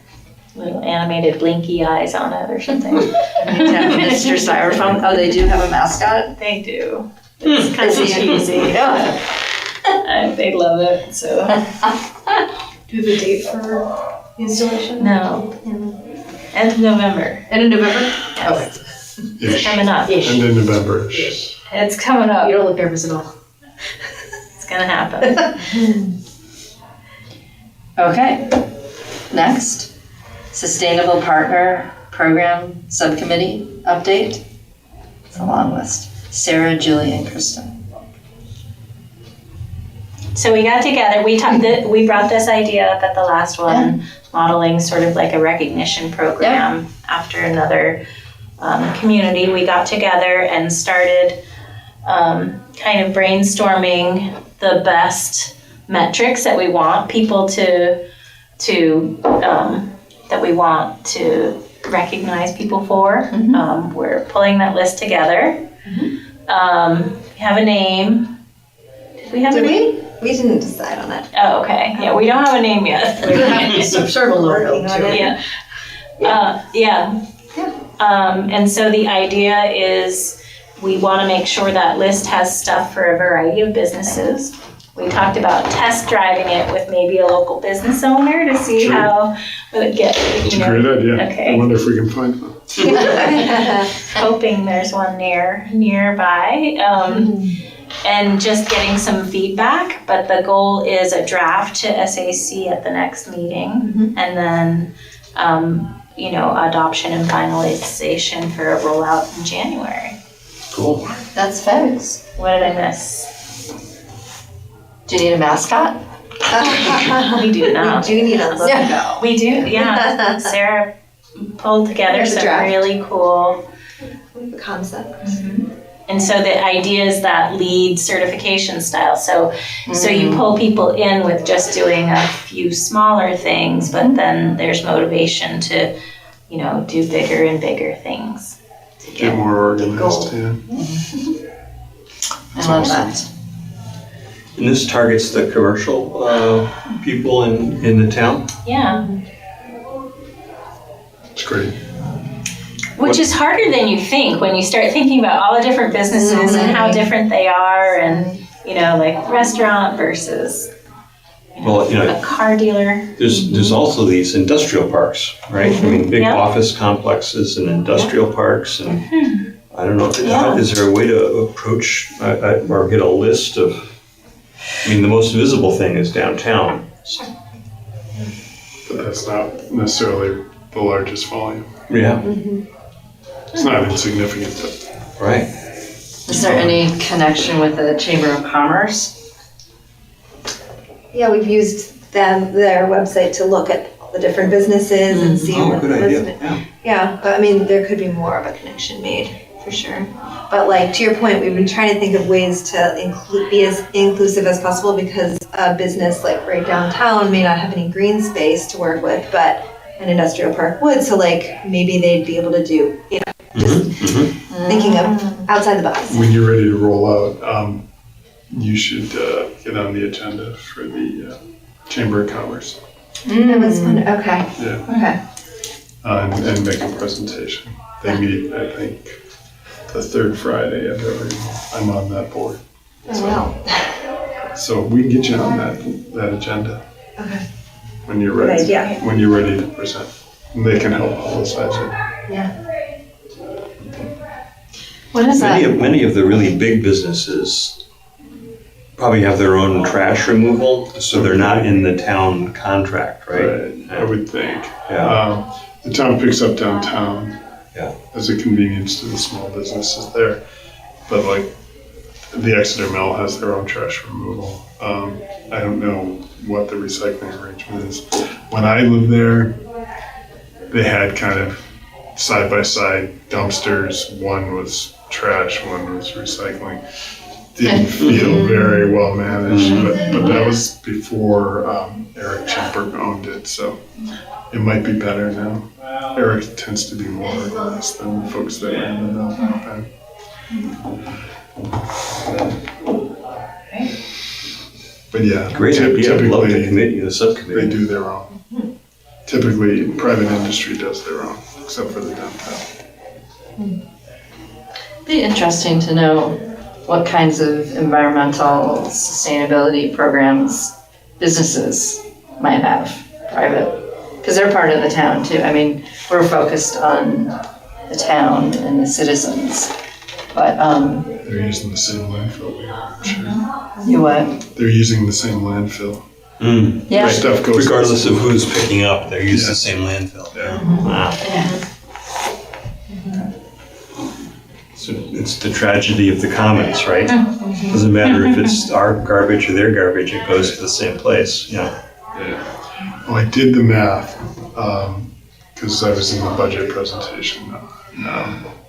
Little animated blinky eyes on it or something. Mr. Styrofoam. Oh, they do have a mascot? They do. It's kind of cheesy. Yeah. They love it, so. Do you have a date for installation? No. End of November. End of November? Yes. Ish. Coming up. End of November-ish. It's coming up. You don't look nervous at all. It's gonna happen. Okay. Next, Sustainable Partner Program Subcommittee update. It's a long list. Sarah, Julie, and Kristen. So we got together, we brought this idea up at the last one, modeling sort of like a recognition program after another community. We got together and started kind of brainstorming the best metrics that we want people to that we want to recognize people for. We're pulling that list together. We have a name. Did we have a name? We didn't decide on it. Oh, okay. Yeah, we don't have a name yet. Sort of a logo Working on too. it. Yeah. And so the idea is we want to make sure that list has stuff for a variety of businesses. We talked about test driving it with maybe a local business owner to see Sure. how it would get, It's a great idea. Okay. I wonder if we can find one. hoping there's one nearby. And just getting some feedback, but the goal is a draft to SAC at the next meeting, and then, adoption and finalization for a rollout in January. Cool. That's fabulous. What did I miss? Do you need a mascot? We do now. We do need a logo. We do, yeah. Sarah pulled together There's a some draft. really cool. The concept. And so the idea is that lead certification style. So you pull people in with just doing a few smaller things, but then there's motivation to, do bigger and bigger things. To Get more organized, yeah. I love that. And this targets the commercial people in the town? Yeah. It's great. Which is harder than you think when you start thinking about all the different businesses and how different they are, and like restaurant versus Well, a car dealer. there's also these industrial parks, right? I mean, big Yeah. office complexes and industrial parks, and I don't know, Yeah. is there a way to approach or get a list of, the most visible thing is downtown. But that's not necessarily the largest volume. Yeah, It's not insignificant, but right. Is there any connection with the Chamber of Commerce? Yeah, we've used their website to look at all the different businesses and see Oh, what good what's idea. Yeah. Yeah, but there could be more of a connection made, for sure. But to your point, we've been trying to think of ways to be as inclusive as possible, because a business right downtown may not have any green space to work with, but an industrial park would. So maybe they'd be able to do, just thinking of outside the box. when you're ready to roll out, you should get on the agenda for the Chamber of Commerce. That was fun. Okay. Yeah. Okay. And make a presentation. They meet, I think, the third Friday of every month. I'm on that board. Oh, wow. So we can get you on that agenda. Okay. When you're Good ready. idea. When you're ready to present. And they can help publicize it. What is that? Many of the really big businesses probably have their own trash removal, so they're not in the town contract, right? I would think. Yeah. The town picks up downtown. Yeah. As a convenience to the small businesses there. But the Exeter Mill has their own trash removal. I don't know what the recycling arrangement is. When I lived there, they had kind of side-by-side dumpsters. One was trash, one was recycling. didn't feel very well managed, but that was before Eric Chimper owned it, so it might be better now. Eric tends to be more organized than the folks that ran the mill back then. But yeah, Great idea. I'd love the typically committee, the they subcommittee. do their own. Typically, private industry does their own, except for the downtown. Be interesting to know what kinds of environmental sustainability programs businesses might have, private, because they're part of the town too. I mean, we're focused on the town and the citizens, but They're using the same landfill we are, I'm sure. you what? They're using the same landfill. Yeah. Stuff goes. Regardless of who's picking up, they're using the same landfill. Yeah. Wow. So it's the tragedy of the commons, right? Doesn't matter if it's our garbage or their garbage, it goes to the same place, yeah. Yeah. Well, I did the math, because I was in the budget presentation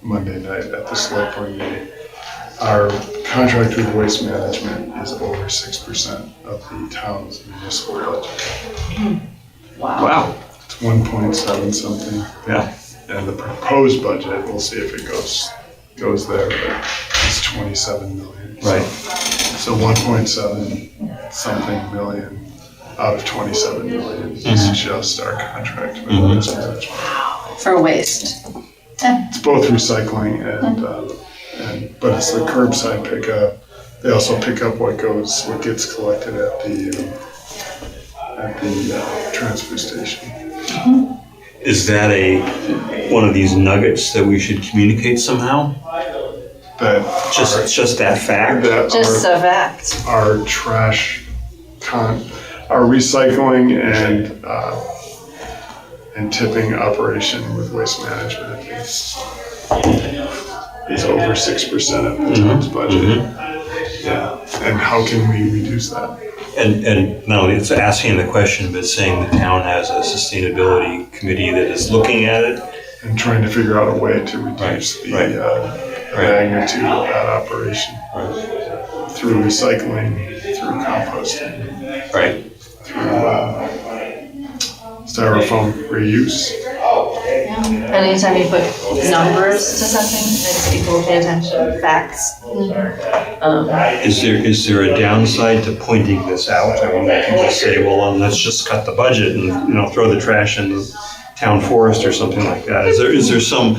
Monday night at the select board meeting. Our contract with waste management is over 6% of the town's municipal budget. Wow. It's 1.7 something. Yeah. And the proposed budget, we'll see if it goes there, but it's 27 million. Right. So 1.7 something million out of 27 million is just our contract with waste management. For waste. It's both recycling but it's the curbside pickup. They also pick up what gets collected at the transfer station. Is that one of these nuggets that we should communicate somehow? That Just that fact? Just a fact. our trash our recycling and tipping operation with waste management is over 6% of the town's budget. Yeah, and how can we reduce that? And not only it's asking the question, but saying the town has a sustainability committee that is looking at it. And trying to figure out a way to reduce the magnitude of that operation through recycling, through composting, Right. through styrofoam reuse. Anytime you put numbers to something, makes people pay attention, facts. Is there a downside to pointing this out? I mean, you can just say, well, let's just cut the budget and throw the trash in the town forest or something like that. Is there some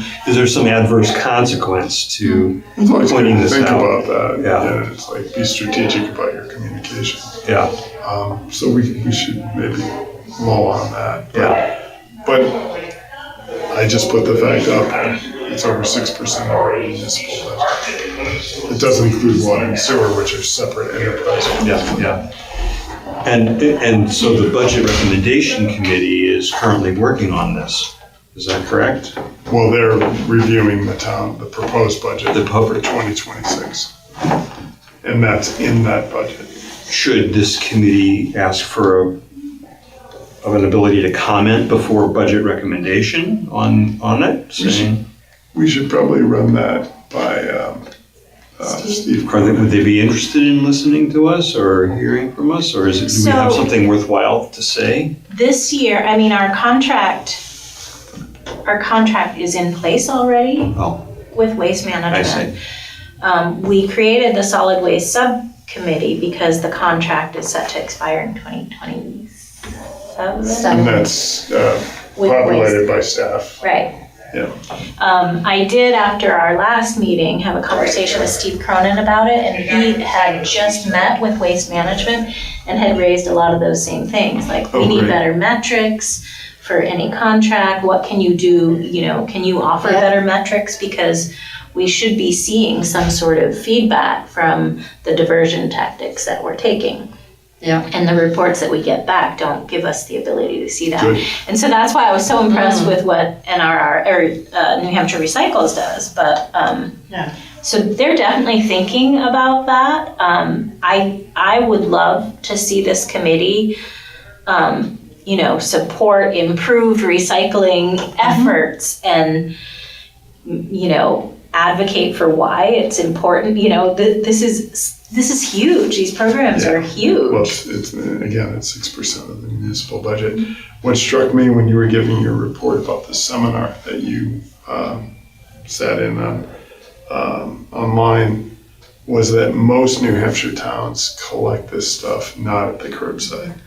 adverse consequence to pointing this Think out? about that. Yeah. It's like be strategic about your communication. Yeah. So we should maybe mull on that. Yeah. But I just put the fact up. It's over 6% of our municipal budget. It doesn't include water and sewer, which are separate enterprise. Yeah. And so the budget recommendation committee is currently working on this. Is that correct? Well, they're reviewing the proposed budget The for 2026. And that's in that budget. Should this committee ask for an ability to comment before budget recommendation on it? Saying, We should probably run that by Steve. would they be interested in listening to us or hearing from us, or do we have So- something worthwhile to say? This year, I mean, our contract is in place already Oh, with waste I management. see. We created the solid waste subcommittee because the contract is set to expire in 2027. And that's With populated by staff. Right. Yeah. I did, after our last meeting, have a conversation with Steve Cronin about it, and he had just met with Waste Management and had raised a lot of those same things, like we need great. better metrics for any contract, what can you do, can you offer Yeah. better metrics, because we should be seeing some sort of feedback from the diversion tactics that we're taking. Yeah. And the reports that we get back don't give us the ability to see that. Good. And so that's why I was so impressed with what New Hampshire Recycles does. But so they're definitely thinking about that. I would love to see this committee, support improved recycling efforts and, advocate for why it's important. You know, this is huge. These programs are huge. Well, it's again, it's 6% of the municipal budget. What struck me when you were giving your report about the seminar that you sat in on online was that most New Hampshire towns collect this stuff not at the curbside.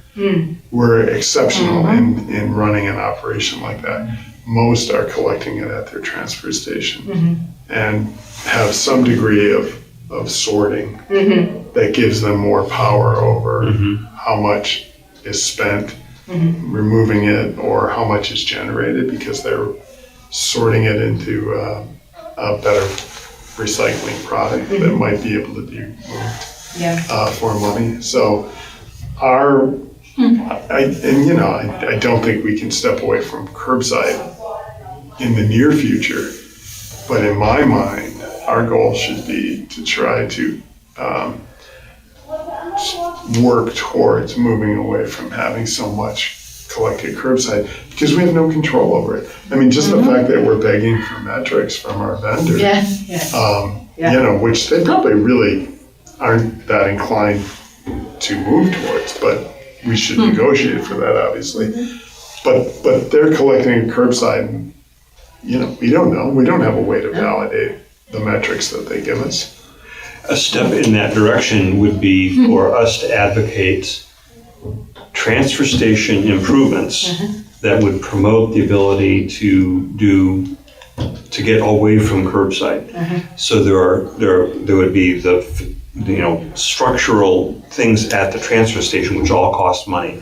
We're exceptional in running an operation like that. Most are collecting it at their transfer station and have some degree of sorting that gives them more power over how much is spent removing it or how much is generated, because they're sorting it into a better recycling product that might be able to be moved for money. So I don't think we can step away from curbside in the near future, but in my mind, our goal should be to try to work towards moving away from having so much collected curbside, because we have no control over it. I mean, just the fact that we're begging for metrics from our vendors, which they probably really aren't that inclined to move towards, but we should negotiate for that, obviously. But they're collecting curbside, and, we don't know. We don't have a way to validate the metrics that they give us. A step in that direction would be for us to advocate transfer station improvements that would promote the ability to get away from curbside. So there would be the structural things at the transfer station, which all cost money,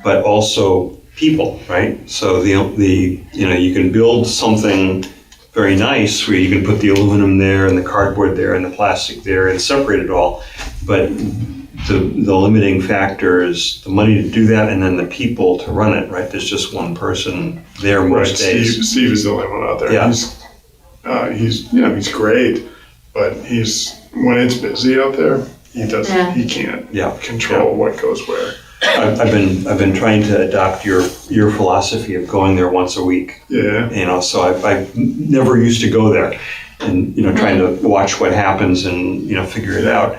but also people, right? So you can build something very nice where you can put the aluminum there and the cardboard there and the plastic there and separate it all, but the limiting factor is the money to do that and then the people to run it, right? There's just one person there most days. Steve is the only one out there. Yeah. He's great, but when it's busy out there, he can't control what goes where. I've been trying to adopt your philosophy of going there once a week. Yeah. So I never used to go there, and trying to watch what happens and figure it out.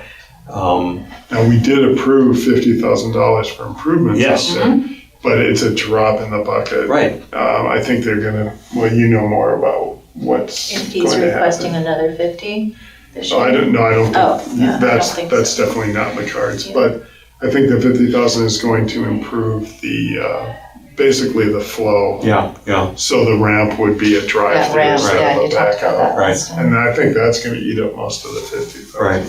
Now we did approve $50,000 for improvements. Yes. Out there, but it's a drop in the bucket. Right. I think they're gonna. Well, you know more about what's If he's going to requesting happen. another 50 this year. I don't know. I don't think I that's don't think that's so. definitely not in the cards. But I think the 50,000 is going to improve the basically the flow. Yeah. So the ramp would be a drive-through ramp, instead of you a talked back about that out. Right. last time. And I think that's going to eat up most of the 50,000. Right.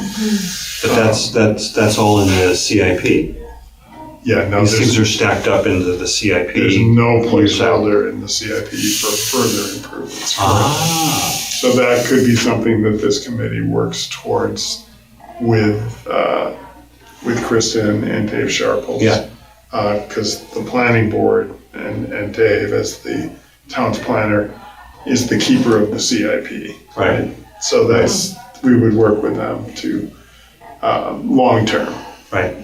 But that's all in the CIP. Yeah. No, These things there's, are stacked up into the CIP. there's no use out. placeholder in the CIP for further improvements. Ah. So that could be something that this committee works towards with Kristen and Dave Sharples. Yeah. Because the planning board and Dave, as the town's planner, is the keeper of the CIP. Right. So we would work with them to long-term Right.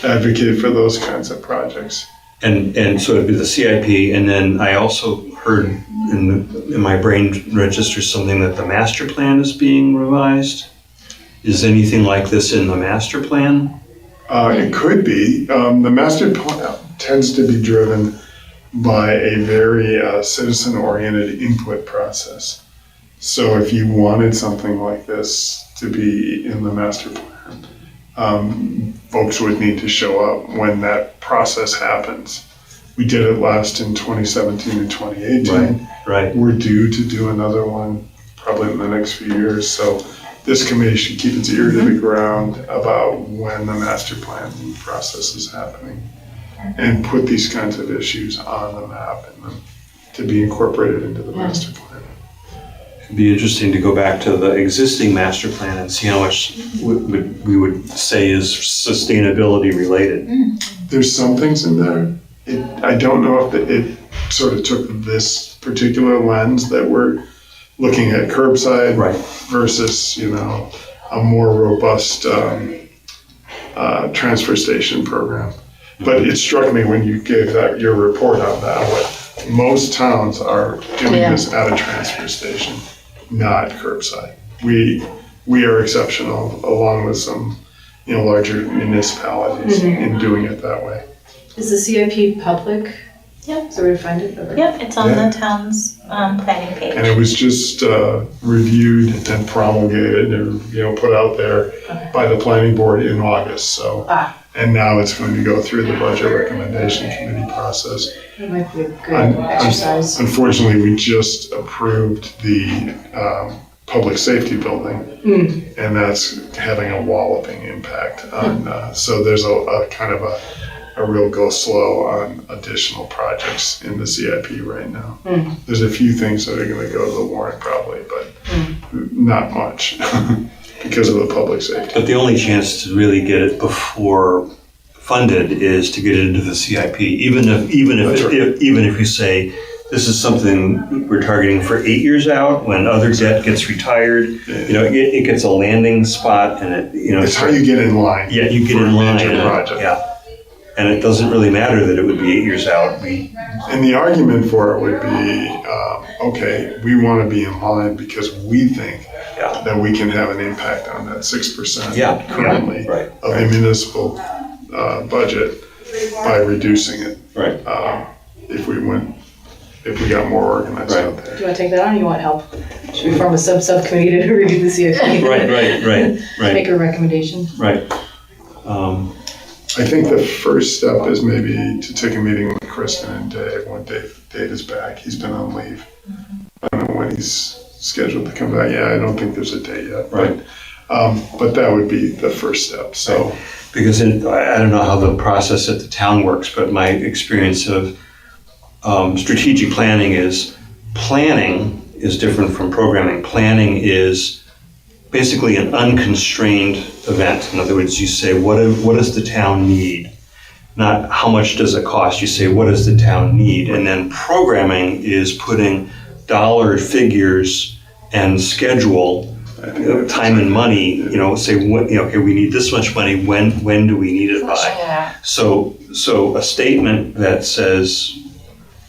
advocate for those kinds of projects. And so it'd be the CIP, and then I also heard in my brain register something that the master plan is being revised. Is anything like this in the master plan? It could be. The master plan tends to be driven by a very citizen-oriented input process. So if you wanted something like this to be in the master plan, folks would need to show up when that process happens. We did it last in 2017 and 2018. Right. We're due to do another one probably in the next few years. So this committee should keep its ear to the ground about when the master planning process is happening and put these kinds of issues on the map and to be incorporated into the master plan. It'd be interesting to go back to the existing master plan and see how much we would say is sustainability related. There's some things in there. I don't know if it sort of took this particular lens that we're looking at curbside versus, a more robust transfer station program. But it struck me when you gave your report on that, what most towns are doing this at a transfer station. not curbside. We are exceptional, along with some, larger municipalities in doing it that way. Is the CIP public? Yep. Is there a way to find it? Okay. Yep, it's on Yeah. the town's planning page. And it was just reviewed and promulgated and, put out there by the planning board in August, so. And now it's going to go through the budget recommendation committee process. That might be a good exercise. Unfortunately, we just approved the public safety building, and that's having a walloping impact on, so there's a kind of a real go slow on additional projects in the CIP right now. There's a few things that are going to go to the warrant probably, but not much because of the public safety. But the only chance to really get it before funded is to get it into the CIP. Even if you say this is something we're targeting for 8 years out, when other debt gets retired, it gets a landing spot, and It's how you get in line. Yeah, you get for a in line. major project. Yeah, and it doesn't really matter that it would be 8 years out. And the argument for it would be, okay, we want to be in line because we think that we can have an impact on that 6% currently of the municipal budget by reducing it. Right. If we got more organized out there. Do you want to take that on, or you want help? Should we form a subcommittee to review the CIP? Right. Make a recommendation. Right. I think the first step is maybe to take a meeting with Kristen and Dave when Dave is back. He's been on leave. I don't know when he's scheduled to come back. Yeah, I don't think there's a date yet. Right. But that would be the first step. So, Because I don't know how the process at the town works, but my experience of strategic planning is different from programming. Planning is basically an unconstrained event. In other words, you say, what does the town need? Not how much does it cost. You say, what does the town need? And then programming is putting dollar figures and schedule, time and money, say, okay, we need this much money, when do we need it by? Yeah. So a statement that says,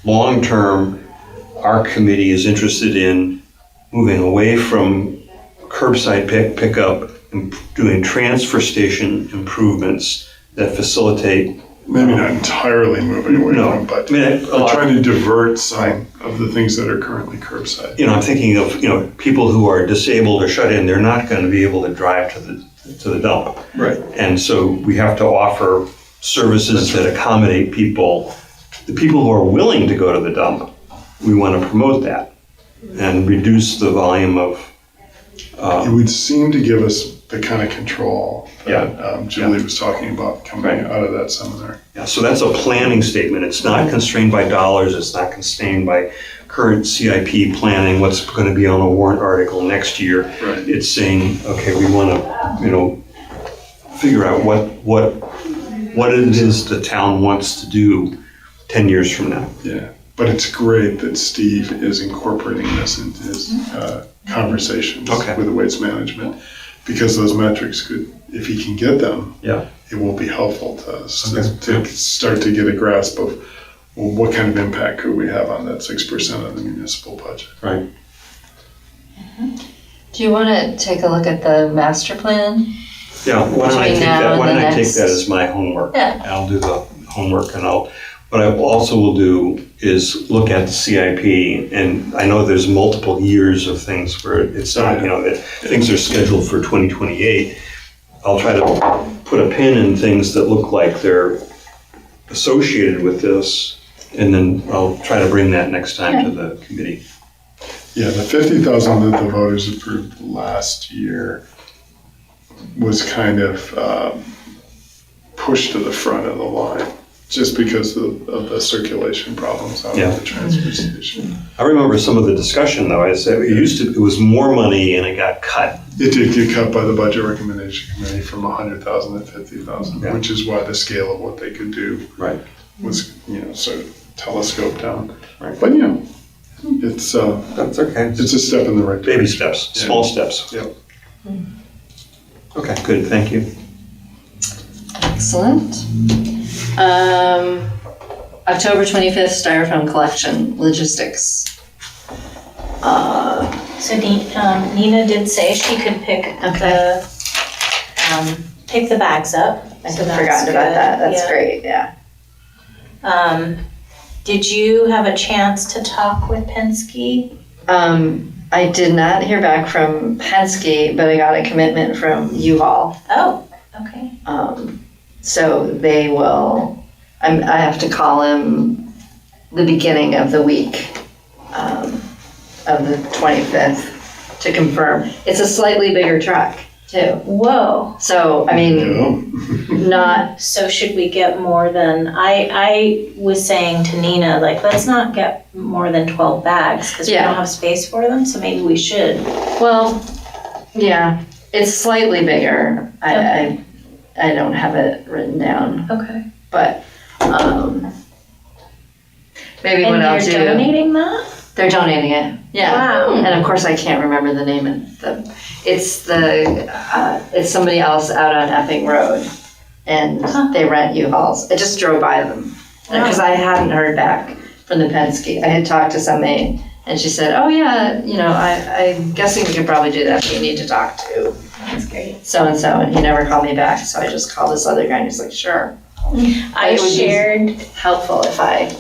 long-term, our committee is interested in moving away from curbside pickup and doing transfer station improvements that facilitate. maybe not entirely moving away from, but we're trying to divert some of the things that are currently curbside. I'm thinking of, people who are disabled or shut in, they're not going to be able to drive to the dump. Right. And so we have to offer services that accommodate people. The people who are willing to go to the dump, we want to promote that and reduce the volume of. It would seem to give us the kind of control that Julie was talking about coming out of that seminar. Yeah, so that's a planning statement. It's not constrained by dollars. It's not constrained by current CIP planning, what's going to be on a warrant article next year. Right. It's saying, okay, we want to, figure out what it is the town wants to do 10 years from now. Yeah, but it's great that Steve is incorporating this into his conversations with the waste management, because those metrics could, if he can get them, it will be helpful to us to start to get a grasp of, well, what kind of impact could we have on that 6% of the municipal budget. Right. Do you want to take a look at the master plan? Yeah, why don't I take now that? and Why don't the I take next- that as my homework? Yeah. I'll do the homework, and what I also will do is look at the CIP, and I know there's multiple years of things where it's not, that things are scheduled for 2028. I'll try to put a pin in things that look like they're associated with this, and then I'll try to bring that next time to the committee. Yeah, the 50,000 that the voters approved last year was kind of pushed to the front of the line, just because of the circulation problems out at the transfer station. I remember some of the discussion, though. I said it was more money and it got cut. It did get cut by the budget recommendation committee from 100,000 to 50,000, which is why the scale of what they could do was, sort of telescoped down. Right. But it's that's okay. It's a step in the right direction. Baby steps, small steps. Yep. Okay, good. Thank you. Excellent. October 25th, styrofoam collection, logistics. So Nina did say she could pick pick the bags up. I So had that's forgotten about good. that. That's Yeah. great, yeah. Did you have a chance to talk with Penske? I did not hear back from Penske, but I got a commitment from U-Haul. Oh, okay. So they will, I have to call him the beginning of the week of the 25th to confirm. It's a slightly bigger truck too. Whoa. So, I mean, Yeah. not, So should we get more than, I was saying to Nina, like, let's not get more than 12 bags because we Yeah. don't have space for them, so maybe we should. well, yeah, it's slightly bigger. I don't have it written down, Okay. but maybe what I'll do. And they're donating that? They're donating it. Yeah. Wow. And of course, I can't remember the name of the. It's somebody else out on Epping Road, and they rent U-Hauls. I just drove by them because I hadn't heard back from the Penske. I had talked to somebody, and she said, "Oh yeah, I'm guessing we could probably do that, but you need to talk to That's great. so and so." And he never called me back, so I just called this other guy, and he's like, "Sure." I it would be- shared, Helpful if I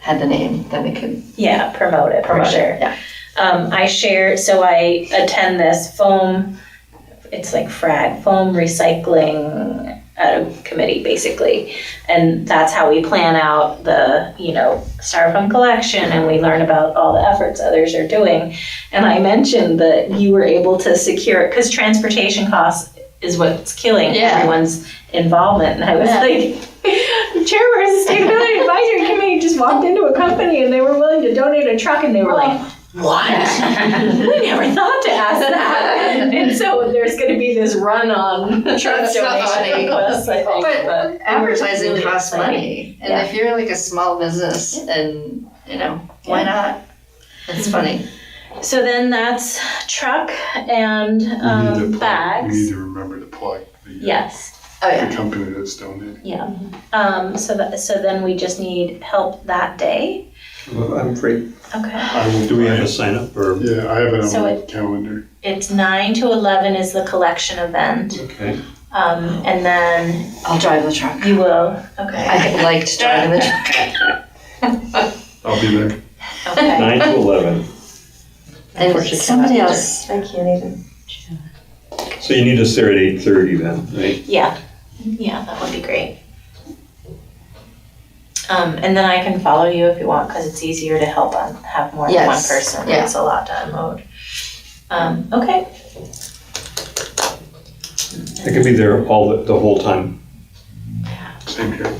had the name, then we could yeah, promote it for promote sure. it. Yeah. I share, so I attend this foam, it's like foam recycling committee basically. And that's how we plan out the, styrofoam collection, and we learn about all the efforts others are doing. And I mentioned that you were able to secure, because transportation costs is what's killing Yeah. everyone's involvement. And I was Yeah. like, the chairperson of the Sustainability Advisory Committee just walked into a company and they were willing to donate a truck, and they were like, what? We never thought to ask that. And so there's going to be this run on truck That's so donation funny. requests, I think. But advertising really costs exciting. money, and Yeah. if you're like a small business, and why not? It's funny. So then that's truck and We need to bags. remember to plug the, Yes. Oh the yeah. company that's donating. Yeah. So then we just need help that day. Well, I'm free. Okay. Do we have a sign up or? Yeah, I have it on So my calendar. It's 9 to 11 is the collection event. Okay. And then I'll drive the truck. you will. Okay. I liked driving the truck. I'll be there. Okay. 9 to 11. And Unfortunately, somebody cannot be else. I can't even. So you need us there at 8:30 then, right? Yeah. Yeah, that would be great. And then I can follow you if you want, because it's easier to help have more than one Yes, person. yeah. It's a lot to unload. Okay. I could be there the whole time. Same here.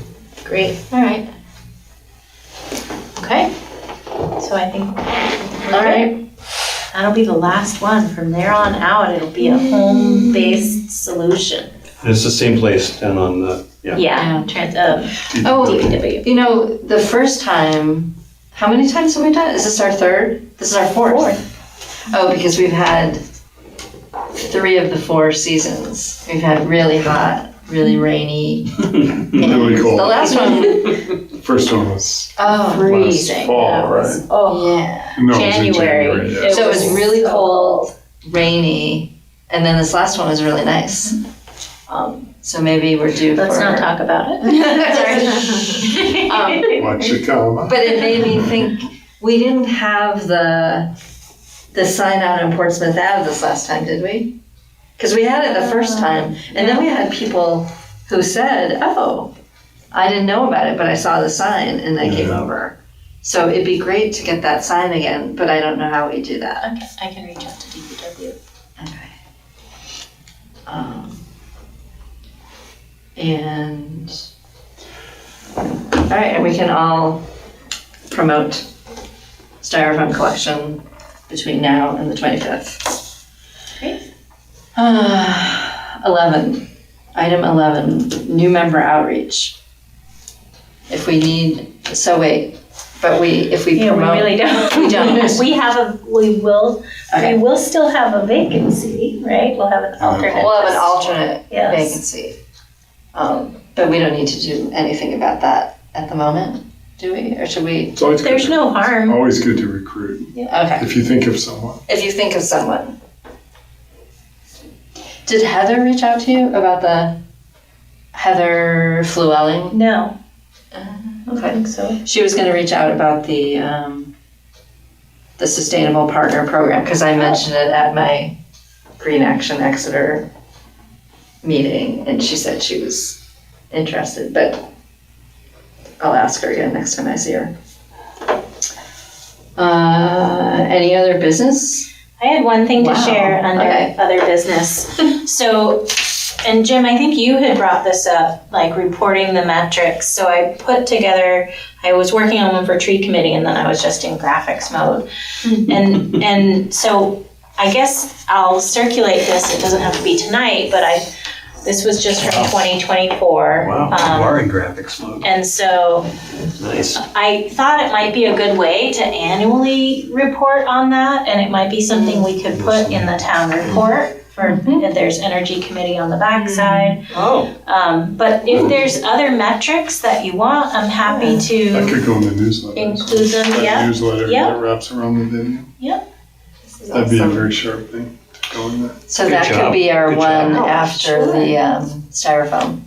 Great. All right. Okay. So I think All right. that'll be the last one. From there on out, it'll be a home-based solution. And it's the same place down on the, Yeah. Yeah. Oh, DPW. the first time. How many times have we done? Is this our third? This is our fourth. Oh, because we've had 3 of the 4 seasons. We've had really hot, really rainy. Really cold. The last one. The first one was Oh, Freezing. last fall, That was- right? Oh, yeah. No, it was in January. January, yeah. So it was really so cold, rainy, and then this last one was really nice. So maybe we're due Let's for. not talk about it. Sorry. Watch it come. But it made me think, we didn't have the sign out in Portsmouth Ave this last time, did we? Because we had it the first time, and then we had people who said, oh, I didn't know about it, but I saw the sign and I came over. So it'd be great to get that sign again, but I don't know how we do that. Okay, I can reach out to DPW. Okay. And, all right, and we can all promote styrofoam collection between now and the 25th. Great. 11, item 11, new member outreach. If we need, if we Yeah, we promote. really don't. We don't. We Okay. will still have a vacancy, right? We'll have an alternate. We'll have an alternate Yes. vacancy. But we don't need to do anything about that at the moment, do we, or should we? It's always good There's no harm. always good to recruit Okay, if you think of someone. if you think of someone. Did Heather reach out to you about the Heather Flewelling? No, Okay. I think so. She was going to reach out about the Sustainable Partner Program, because I mentioned it at my Green Action Exeter meeting, and she said she was interested, but I'll ask her again next time I see her. Any other business? I had one thing to Wow, share under okay. other business. So, and Jim, I think you had brought this up, like reporting the metrics. So I put together, I was working on one for tree committee, and then I was just in graphics mode. And so I guess I'll circulate this. It doesn't have to be tonight, but this was just from 2024. Wow, you are in graphics mode. And so Nice. I thought it might be a good way to annually report on that, and it might be something we could put in the town report for, if there's energy committee on the backside. Oh. But if there's other metrics that you want, I'm happy That to could go in the newsletter. include them, That yeah. newsletter Yeah. that wraps around the video. This is That'd be a awesome. very sharp thing to go in there. So Good that job. could be our Good one job. after the styrofoam.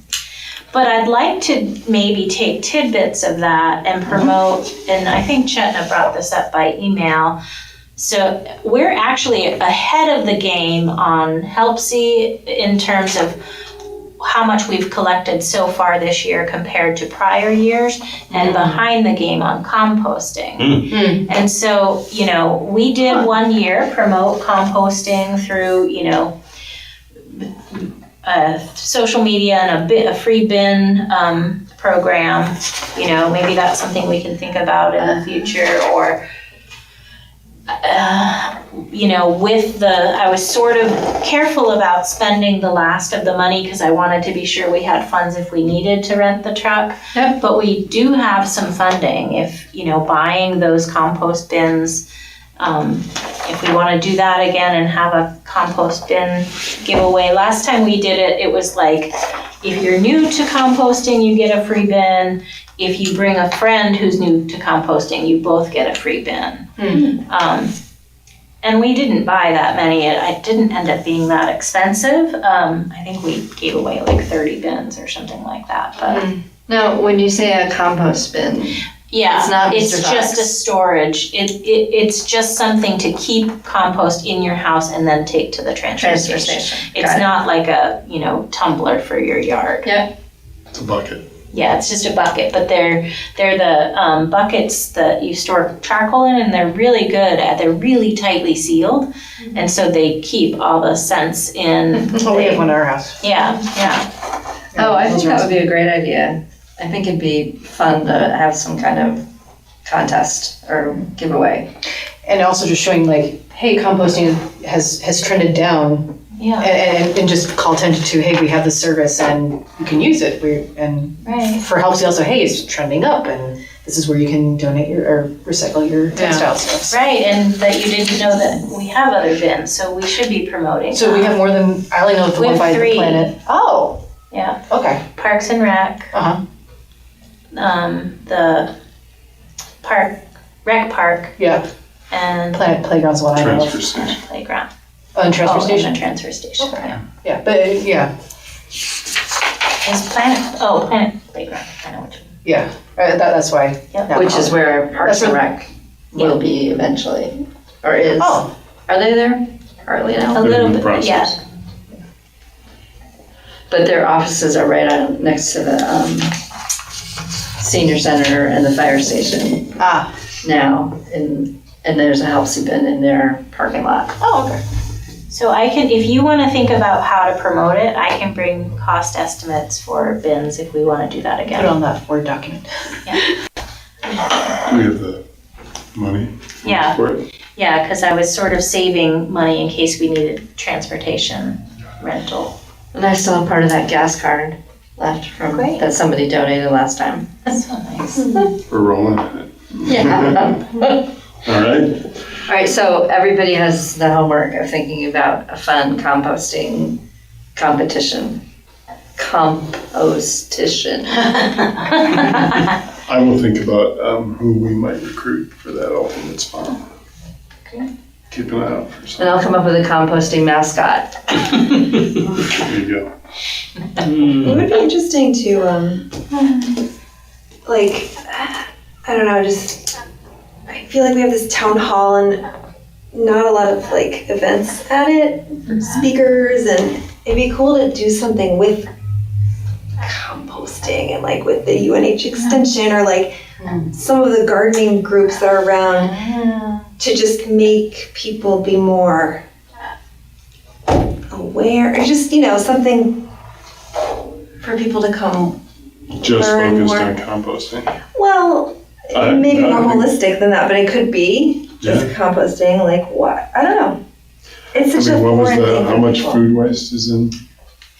But I'd like to maybe take tidbits of that and promote, and I think Chetna brought this up by email. So we're actually ahead of the game on HelpSee in terms of how much we've collected so far this year compared to prior years, and behind the game on composting. And so, we did 1 year promote composting through, social media and a free bin program. Maybe that's something we can think about in the future, or I was sort of careful about spending the last of the money because I wanted to be sure we had funds if we needed to rent the truck. Yep. But we do have some funding if, buying those compost bins. If we want to do that again and have a compost bin giveaway. Last time we did it, it was like, if you're new to composting, you get a free bin. If you bring a friend who's new to composting, you both get a free bin. And we didn't buy that many. It didn't end up being that expensive. I think we gave away like 30 bins or something like that. But Now, when you say a compost bin, yeah, It's not it's Mr. just Fox. a storage. It's just something to keep compost in your house and then take to the transfer station. It's Got it. not like a, tumbler for your yard. Yep. It's a bucket. Yeah, it's just a bucket, but they're the buckets that you store charcoal in, and they're really good they're really tightly sealed, and so they keep all the scents in. Oh, we have one at our house. Yeah. Oh, I think that would be a great idea. I think it'd be fun to have some kind of contest or giveaway. And also just showing like, hey, composting has trended down, Yeah. and just call attention to, hey, we have this service and you can use it. And Right. for HelpSee also, hey, it's trending up, and this is where you can donate or recycle your textile stuff. Right, and that you didn't know that we have other bins, so we should be promoting. So we have more than, I only know the We one have by the 3. planet. Oh, Yeah, okay. Parks and Rec, Uh-huh. the rec park, Yeah, and Planet Playground's one I know Transfer of. station. playground. Oh, and transfer station? And the transfer station, Okay. yeah. Yeah, but yeah, Is Planet Playground, I know which one. yeah. That's why. Yep. now Which call is it. where Parks and That's Rec will be eventually, or is. Oh. Are they there? Partly A now? They're little in the bit, yeah. process. But their offices are right on, next to the senior center and the fire station Ah, now. And there's a HelpSee bin in their parking lot. oh, okay. So I can, if you want to think about how to promote it, I can bring cost estimates for bins if we want to do that Put it again. on that Word document. Do we have the money Yeah. for it? Yeah, because I was sort of saving money in case we needed transportation rental. And I still have part of that gas card left from, Great. that somebody donated last time. That's so nice. We're rolling in it. Yeah. All right. All right, so everybody has the homework of thinking about a fun composting competition. Compostition. I will think about who we might recruit for that alternate spot. Okay. Keep an eye out for And something. I'll come up with a composting mascot. There you go. It would be interesting to, like, I don't know, just, I feel like we have this town hall and not a lot of like events at it, speakers, and it'd be cool to do something with composting and like with the UNH extension or like some of the gardening groups that are around to just make people be more aware, or just, you know, something for people to come Just learn focused more. on composting. Well, maybe I more think- holistic than that, but it could be just composting. Like what? I don't know. It's such I mean, a what was foreign thing how for much people. food waste is in?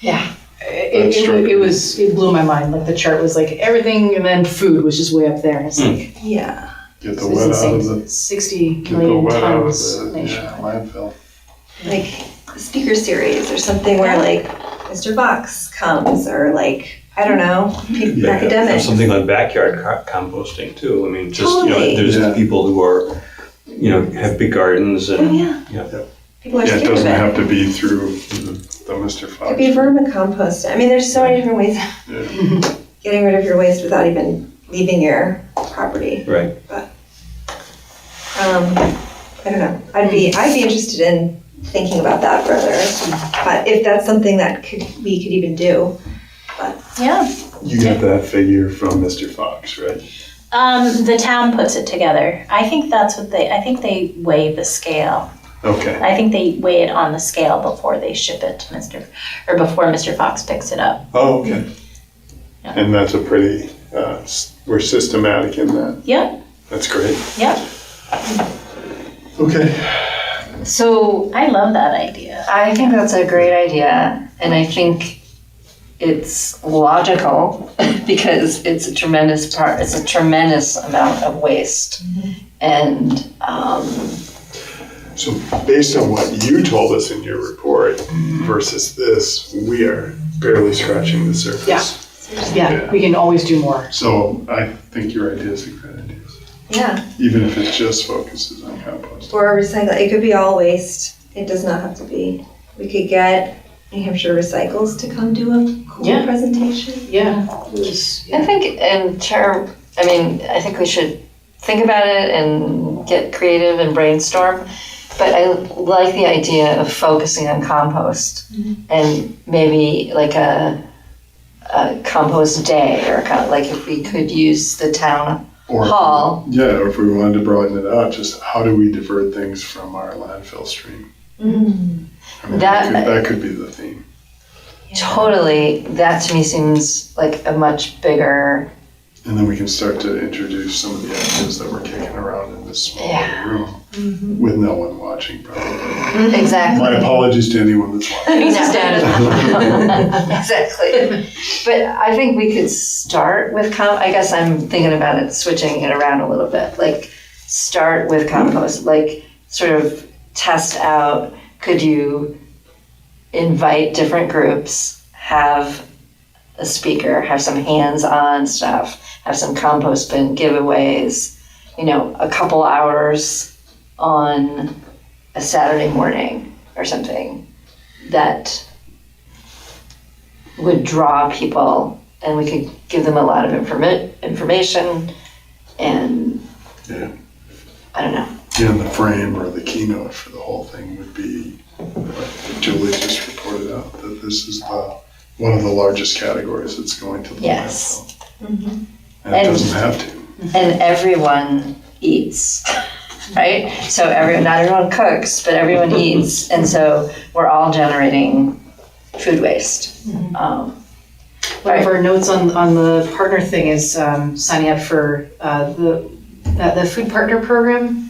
Yeah. That's true. It blew my mind. Like the chart was like everything, and then food was just way up there. It's like Yeah. Get the it's wet out of insane. the 60 get the million wet out of tons the nationwide. landfill. Like a speaker series or something where like Mr. Fox comes or like, I don't know, Have academics. something like backyard composting too. I mean, just, Totally. there's Yeah. people who are, have big gardens Oh, and, yeah. yeah. People are Yeah, it scared of doesn't it. have to be through the Mr. Fox. Could be vermicomposting. I mean, there's so many different ways Yeah. of getting rid of your waste without even leaving your property. Right. I don't know. I'd be interested in thinking about that further. But if that's something that we could even do. Yeah. You got that figure from Mr. Fox, right? The town puts it together. I think that's what I think they weigh the scale. Okay. I think they weigh it on the scale before they ship it to before Mr. Fox picks it up. Oh, okay. Yeah. And that's a pretty, we're systematic in that. Yep, That's great. yep. Okay. So I love that idea. I think that's a great idea, and I think it's logical because it's a tremendous amount of waste. And So based on what you told us in your report versus this, we are barely scratching the surface. Yeah, we can always do more. So I think your idea is a great idea. Yeah. Even if it just focuses on compost. Or recycle. It could be all waste. It does not have to be. We could get New Hampshire Recycles to come do a cool Yeah. presentation. Yeah. I think I think we should think about it and get creative and brainstorm. But I like the idea of focusing on compost and maybe like a compost day or like if we could use the town Or hall. Yeah, or if we wanted to broaden it out, just how do we divert things from our landfill stream? I mean, that could be the theme. Totally, that to me seems like a much bigger. And then we can start to introduce some of the ideas that we're kicking around in this small room with no one watching probably. Exactly. My apologies to anyone that's watching. Exactly. But I think we could start with I guess I'm thinking about it, switching it around a little bit. Like start with compost, like sort of test out, could you invite different groups, have a speaker, have some hands-on stuff, have some compost bin giveaways, a couple hours on a Saturday morning or something that would draw people, and we could give them a lot of information and Yeah. I don't know. Yeah, and the frame or the keynote for the whole thing would be, like Julie just reported out, that this is one of the largest categories that's going to the Yes. landfill. And it doesn't have to. And everyone eats, right? So not everyone cooks, but everyone eats, and so we're all generating food waste. One of our notes on the partner thing is signing up for the food partner program.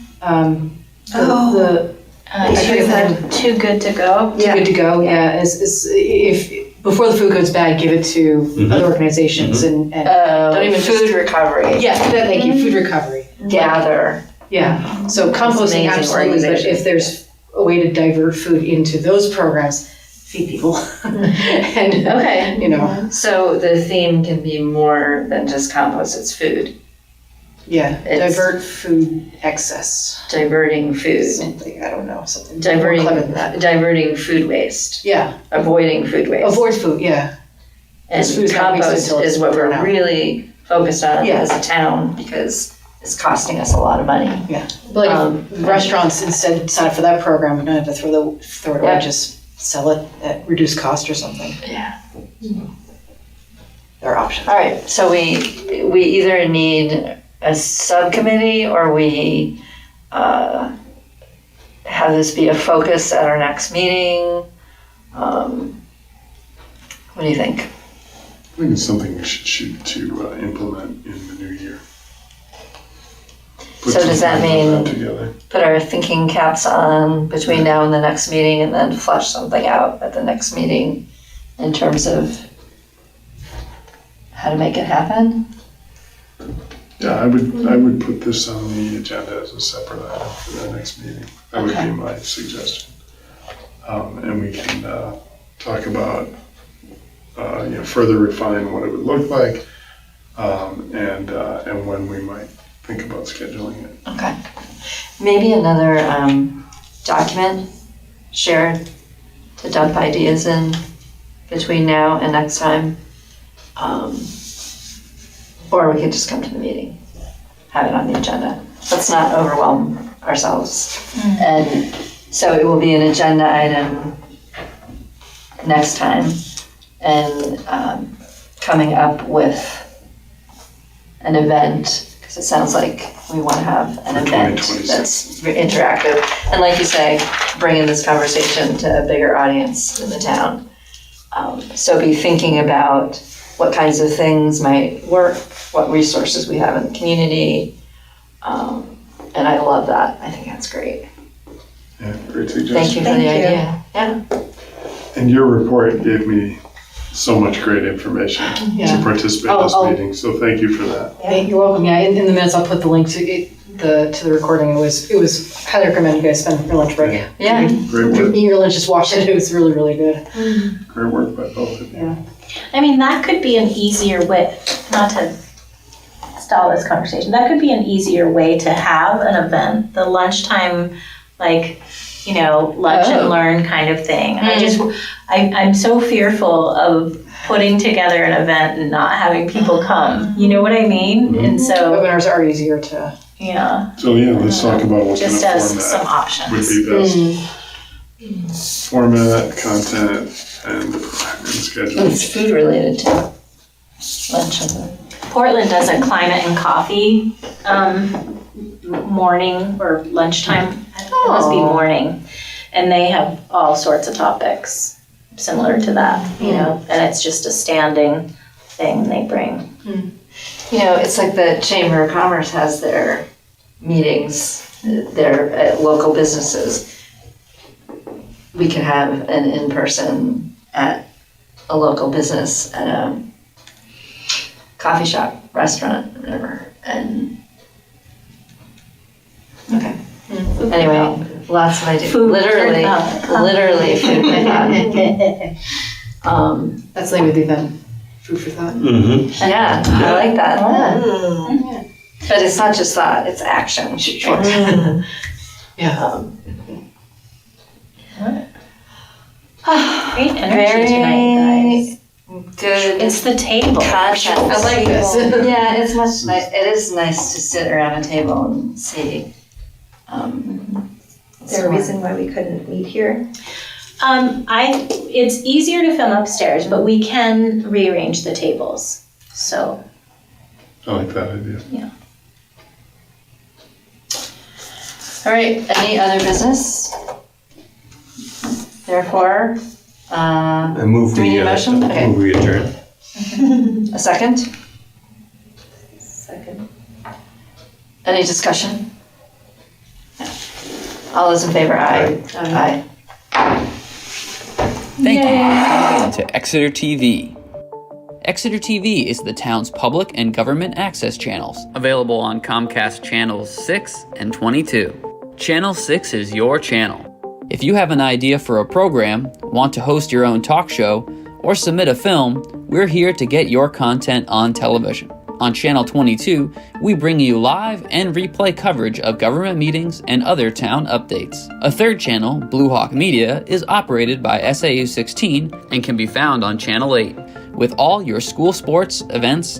Too good to go. Yeah. Good to go. Yeah, is if before the food goes bad, give it to other organizations and don't even food recovery. Yeah, thank you. Food recovery. Gather. Yeah. So composting, amazing absolutely. But organization. if there's a way to divert food into those programs, feed people. And Okay. you know, So the theme can be more than just compost, it's food. Yeah, It's- divert food excess. diverting food, Something, I don't know, something more diverting clever than that. diverting food waste, Yeah, avoiding food waste. avoid food, yeah. And Because food's not wasted compost till it's is what we're thrown out. really focused on Yeah. as a town because it's costing us a lot of money. But like Um, restaurants instead sign up for that program, we don't have to throw it away, Yeah. just sell it at reduced cost or something. Yeah. There are options. All right, so we either need a subcommittee or we have this be a focus at our next meeting. What do you think? I think it's something we should shoot to implement in the new year. Put So does that some kind of mean- together. Put our thinking caps on between now and the next meeting and then flush something out at the next meeting in terms of how to make it happen? Yeah, I would put this on the agenda as a separate item for the next meeting. That would Okay. be my suggestion. And we can talk about, further refine what it would look like, and when we might think about scheduling it. Okay. Maybe another document shared to dump ideas in between now and next time. Or we could just come to the meeting, have it on the agenda. Let's not overwhelm ourselves. And so it will be an agenda item next time and coming up with an event, because it sounds like we want to have an For event 2026. that's interactive. And like you say, bringing this conversation to a bigger audience in the town. So be thinking about what kinds of things might work, what resources we have in the community. And I love that. I think that's great. Yeah, great suggestion. Thank you for the Thank you. idea. Yeah. And your report gave me so much great information Yeah. to participate in this I'll- meeting, so thank you for that. Yeah, you're welcome. Yeah, in the minutes, I'll put the link to it, to the recording. It was highly recommend you guys spend your lunch break. Yeah. Great work, Eat your lunch, just watch it. It was really, really good. great work by both of you. Yeah. I mean, that could be an easier way, not to stall this conversation, that could be an easier way to have an event, the lunchtime, like, lunch and learn kind of thing. I'm so fearful of putting together an event and not having people come. You know what I mean? And so, Webinars are easier to. yeah, So yeah, let's talk about what kind just of as some format options. would be best. Format, content, and schedule. It's food related too. Lunch and Portland does a climate and coffee morning or lunchtime. It must be morning, and they have all sorts of topics similar to that. And it's just a standing thing they bring. it's like the Chamber of Commerce has their meetings, their local businesses. We could have an in-person at a local business at a coffee shop, restaurant, whatever, and okay. Anyway, lots of ideas. Food Literally, for thought. literally food for thought. That's the name of the event. Food for thought. Mm-hmm. Yeah, I like that. But it's not just thought; it's action. Yeah. Great energy tonight, guys. Good. It's the table. Content. I like this. Yeah, it's much nice. It is nice to sit around a table and see. Is there a reason why we couldn't meet here? It's easier to film upstairs, but we can rearrange the tables. So, I like that idea. All right. Any other business? Therefore, I move Do we need a motion? Okay. move we adjourn. a second. Second. Any discussion? No. All those in favor, aye. Aye. Thank you for tuning in to Exeter TV. Exeter TV is the town's public and government access channels, available on Comcast channels 6 and 22. Channel 6 is your channel. If you have an idea for a program, want to host your own talk show, or submit a film, we're here to get your content on television. On Channel 22, we bring you live and replay coverage of government meetings and other town updates. A third channel, Blue Hawk Media, is operated by SAU 16 and can be found on Channel 8, with all your school sports, events,